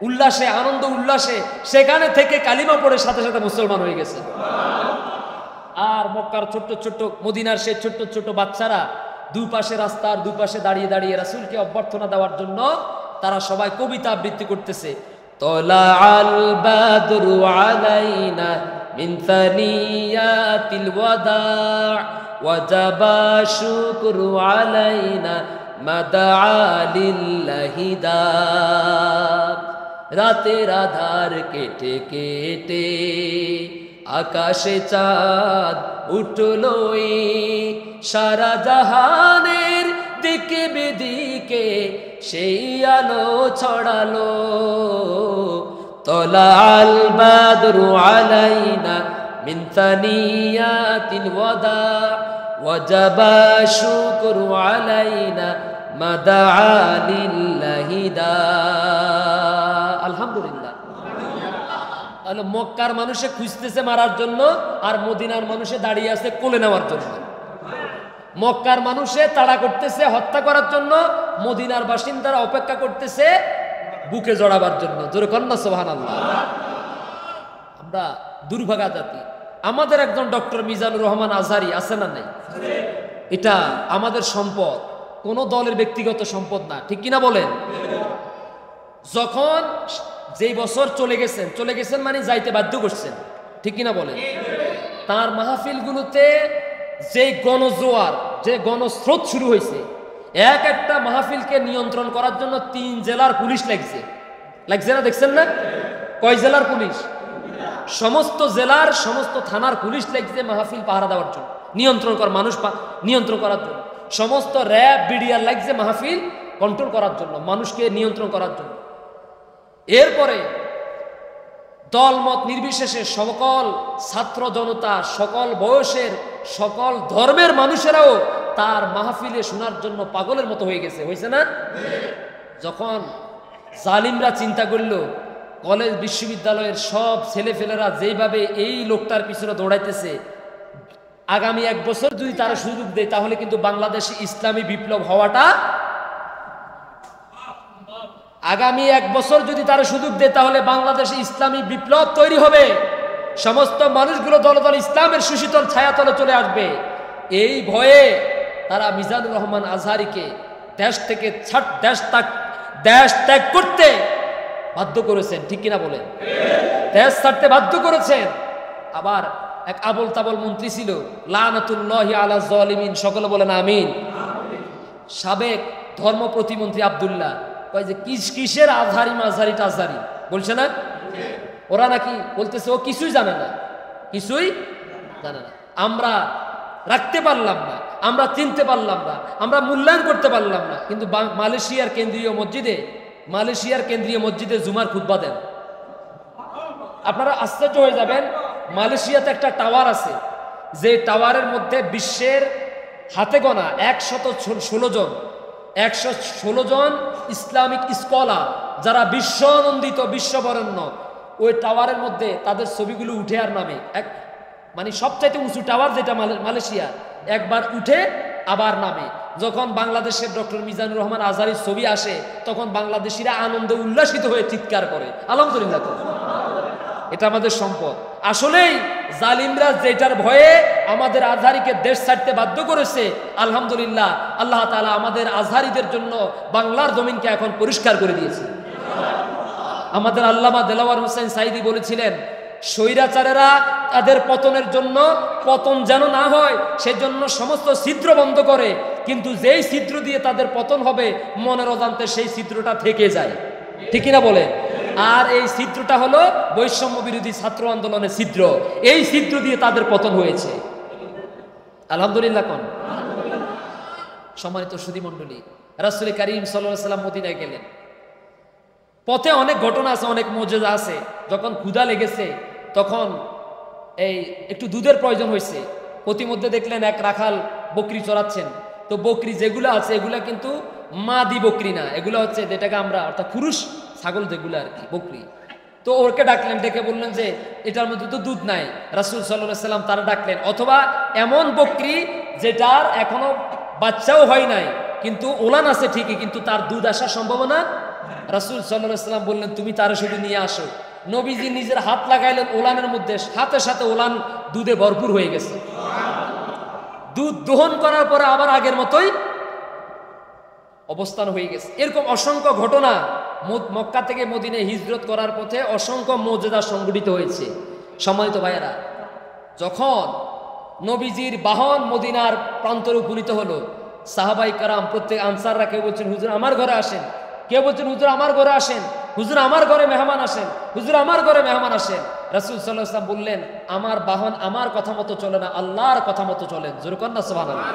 উল্লাসে, আনন্দ উল্লাসে সেখানে থেকে কালিমা পড়ে সাথে সাথে মুসলমান হয়ে গেছে। আর মক্কার ছোট্ট ছোট্ট, মদিনার সেই ছোট্ট ছোট্ট বাচ্চারা দুপাশে রাস্তার দুপাশে দাঁড়িয়ে দাঁড়িয়ে রাসূলকে অভ্যর্থনা দেওয়ার জন্য তারা সবাই কবিতা আবৃত্তি করতেছে। তলাআল বাদরু আলাইনা মিন সানিয়াতিল ওয়াদা ওয়াজাবা শুকরু আলাইনা মাদআ লিল্লাহি দা। রাতের আধার কেটে কেটে আকাশে চাঁদ উঠলই, সারা জাহানের দিকে বিদিকে সেই আলো ছড়ালো। তলাআল বাদরু আলাইনা মিন তানিয়াতিল ওয়াদা ওয়াজাবা শুকরু আলাইনা মাদা লিল্লাহি দা। আলহামদুলিল্লাহ। তাহলে মক্কার মানুষে খুঁজতেছে মারার জন্য, আর মদিনার মানুষে দাঁড়িয়ে আছে কোলে নেওয়ার জন্য। মক্কার মানুষে তাড়া করতেছে হত্যা করার জন্য, মদিনার বাসিন্দারা অপেক্ষা করতেছে বুকে জড়াবার জন্য। জোরে কন্যা সুবহানাল্লাহ। আমরা দুর্ভাগা জাতি। আমাদের একজন ডক্টর মিজানুর রহমান আজহারি আছে না নাই? এটা আমাদের সম্পদ, কোন দলের ব্যক্তিগত সম্পদ না, ঠিক কিনা বলেন? যখন যেই বছর চলে গেছেন মানে যাইতে বাধ্য করছেন, ঠিক কিনা বলেন? তার মাহফিলগুলোতে যে গণজোয়ার, যে গণস্রোত শুরু হয়েছে, এক একটা মাহফিলকে নিয়ন্ত্রণ করার জন্য 3 জেলার পুলিশ লাগছে না? দেখছেন না? কয় জেলার পুলিশ? সমস্ত জেলার সমস্ত থানার পুলিশ লাগছে মাহফিল পাহারা দেওয়ার জন্য, নিয়ন্ত্রণ করার, মানুষ নিয়ন্ত্রণ করার জন্য। সমস্ত র্যাব বিডিআর লাগছে মাহফিল কন্ট্রোল করার জন্য, মানুষকে নিয়ন্ত্রণ করার জন্য। এরপরে দলমত নির্বিশেষে সকল ছাত্র জনতা, সকল বয়সের, সকল ধর্মের মানুষেরাও তার মাহফিলে শোনার জন্য পাগলের মতো হয়ে গেছে, হয়েছে না? যখন জালিমরা চিন্তা করল কলেজ বিশ্ববিদ্যালয়ের সব ছেলেফেলেরা যেইভাবে এই লোকটার পিছনে দৌড়াইতেছে, আগামী 1 বছর যদি তারা সুযোগ দেয় তাহলে কিন্তু বাংলাদেশে ইসলামী বিপ্লব হওয়াটা, আগামী 1 বছর যদি তারা সুযোগ দেয় তাহলে বাংলাদেশে ইসলামী বিপ্লব তৈরি হবে। সমস্ত মানুষগুলো দলে দলে ইসলামের সুশীতল ছায়াতলে চলে আসবে। এই ভয়ে তারা মিজানুর রহমান আজহারিকে দেশ থেকে দেশ ত্যাগ করতে বাধ্য করেছেন, ঠিক কিনা বলেন? দেশ ছাড়তে বাধ্য করেছেন। আবার এক আবল তাবল মন্ত্রী ছিল, লানাতুল্লাহি আলা যালিমিন, সকলে বলেন আমিন। সাবেক ধর্ম প্রতিমন্ত্রী আব্দুল্লাহ কয় যে কিসের আজহারি মাঝহারি টাজহারি বলছে না? ওরা নাকি বলতেছে ও কিছুই জানে না, কিছুই জানে না। আমরা রাখতে পারলাম না, আমরা চিনতে পারলাম না, আমরা মূল্যায়ন করতে পারলাম না। কিন্তু মালয়েশিয়ার কেন্দ্রীয় মসজিদে জুমার খুতবা দেন। আপনারা আশ্চর্য হয়ে যাবেন, মালয়েশিয়াতে একটা টাওয়ার আছে, যে টাওয়ারের মধ্যে বিশ্বের হাতে গোনা 116 জন ইসলামিক স্কলার, যারা বিশ্বনন্দিত, বিশ্ববরেণ্য, ওই টাওয়ারের মধ্যে তাদের ছবিগুলো উঠে আর নামে। মানে সবচাইতে উঁচু টাওয়ার যেটা মালয়েশিয়া, একবার উঠে আবার নামে। যখন বাংলাদেশের ডক্টর মিজানুর রহমান আজহারির ছবি আসে তখন বাংলাদেশিরা আনন্দে উল্লাসিত হয়ে চিৎকার করে আলহামদুলিল্লাহ। এটা আমাদের সম্পদ। আসলেই জালিমরা যেটার ভয়ে আমাদের আজহারিকে দেশ ছাড়তে বাধ্য করেছে, আলহামদুলিল্লাহ আল্লাহ তাআলা আমাদের আজহারিদের জন্য বাংলার জমিনকে এখন পরিষ্কার করে দিয়েছে। আমাদের আল্লামা দেলাওয়ার হোসেন সাইদি বলেছিলেন, স্বৈরাচারেরা তাদের পতনের জন্য, পতন যেন না হয় সেজন্য সমস্ত ছিদ্র বন্ধ করে, কিন্তু যেই ছিদ্র দিয়ে তাদের পতন হবে মনের অজান্তে সেই ছিদ্রটা থেকে যায়, ঠিক কিনা বলে? আর এই ছিদ্রটা হলো বৈষম্য বিরোধী ছাত্র আন্দোলনের ছিদ্র। এই ছিদ্র দিয়ে তাদের পতন হয়েছে, আলহামদুলিল্লাহ। কোন সম্মানিত সুধী মণ্ডলী, রাসূল কারীম সাল্লাল্লাহু আলাইহি ওয়াসাল্লাম মদিনায় গেলেন। পথে অনেক ঘটনা আছে, অনেক মুজিজা আছে। যখন ক্ষুধা লেগেছে তখন এই একটু দুধের প্রয়োজন হয়েছে। প্রতিমধ্যে দেখলেন এক রাখাল বকরি চড়াচ্ছেন। তো বকরি যেগুলো আছে এগুলা কিন্তু মাদি বকরি না, এগুলো হচ্ছে যেটাকে আমরা অর্থাৎ পুরুষ ছাগল যেগুলো আর কি, বকরি। তো ওকে ডাকলেন, ডেকে বললেন যে এটার মধ্যে তো দুধ নাই। রাসূল সাল্লাল্লাহু আলাইহি ওয়াসাল্লাম তারা ডাকলেন, অথবা এমন বকরি যেটার এখনো বাচ্চাও হয় নাই কিন্তু ওলান আছে ঠিকই, কিন্তু তার দুধ আসার সম্ভাবনা। রাসূল সাল্লাল্লাহু আলাইহি ওয়াসাল্লাম বললেন তুমি তার শুধু নিয়ে আসো। নবীজি নিজের হাত লাগাইলেন ওলানের মধ্যে, সাথে সাথে ওলান দুধে ভরপুর হয়ে গেছে। দুধ দহন করার পরে আবার আগের মতোই অবস্থান হয়ে গেছে। এরকম অসংখ্য ঘটনা মক্কা থেকে মদিনায় হিজরত করার পথে অসংখ্য মুজিজা সংঘটিত হয়েছে। সম্মানিত ভাইয়েরা, যখন নবীজির বাহন মদিনার প্রান্তরে উপনীত হলো, সাহাবাই কারাম প্রত্যেক আনসাররা কেউ বলছেন হুজুর আমার ঘরে আসেন, কেউ বলছেন হুজুর আমার ঘরে আসেন, হুজুর আমার ঘরে মেহমান আসেন, হুজুর আমার ঘরে মেহমান আসেন। রাসূল সাল্লাল্লাহু আলাইহি ওয়াসাল্লাম বললেন, আমার বাহন আমার কথা মতো চলে না, আল্লাহর কথা মতো চলেন। জোরে কর না সুবহানাল্লাহ।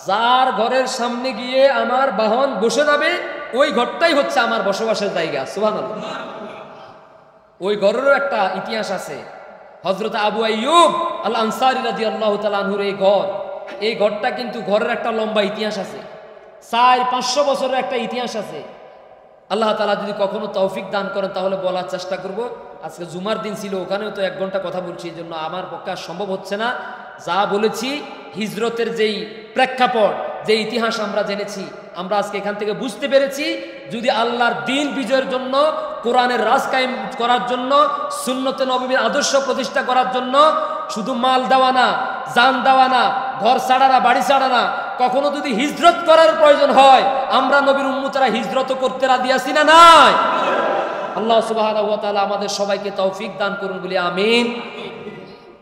যার ঘরের সামনে গিয়ে আমার বাহন বসে যাবে ওই ঘরটাই হচ্ছে আমার বসবাসের জায়গা। সুবহানাল্লাহ। ওই ঘরেরও একটা ইতিহাস আছে। হযরত আবু আইয়ুব আল আনসারী রাদিয়াল্লাহু তাআলা আনহুর এই ঘরটা কিন্তু ঘরের একটা লম্বা ইতিহাস আছে, 400-500 বছরের একটা ইতিহাস আছে। আল্লাহ তাআলা যদি কখনো তৌফিক দান করেন তাহলে বলার চেষ্টা করব। আজকে জুমার দিন ছিল, ওখানেও তো 1 ঘন্টা কথা বলছি, এই জন্য আমার পক্ষে আর সম্ভব হচ্ছে না। যা বলেছি হিজরতের যেই প্রেক্ষাপট, যে ইতিহাস আমরা জেনেছি, আমরা আজকে এখান থেকে বুঝতে পেরেছি, যদি আল্লাহর দ্বীন বিজয়ের জন্য, কোরআনের রাজ কায়েম করার জন্য, সুন্নতে নববীর আদর্শ প্রতিষ্ঠা করার জন্য শুধু মাল দেওয়া না, জান দেওয়া না, ঘর ছাড়া না, বাড়ি ছাড়া না, কখনো যদি হিজরত করার প্রয়োজন হয়, আমরা নবীর উম্মতরা হিজরত করতে রাজি আছি না নাই? আল্লাহ সুবহানাহু ওয়া তাআলা আমাদের সবাইকে তৌফিক দান করুন বলি আমিন।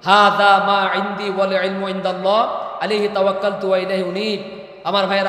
হাদা মা ইনদি ওয়াল ইলমু ইনদাল্লাহ আলাইহি তাওয়াক্কালতু ওয়া ইলাইহি উনীব। আমার ভাইরা,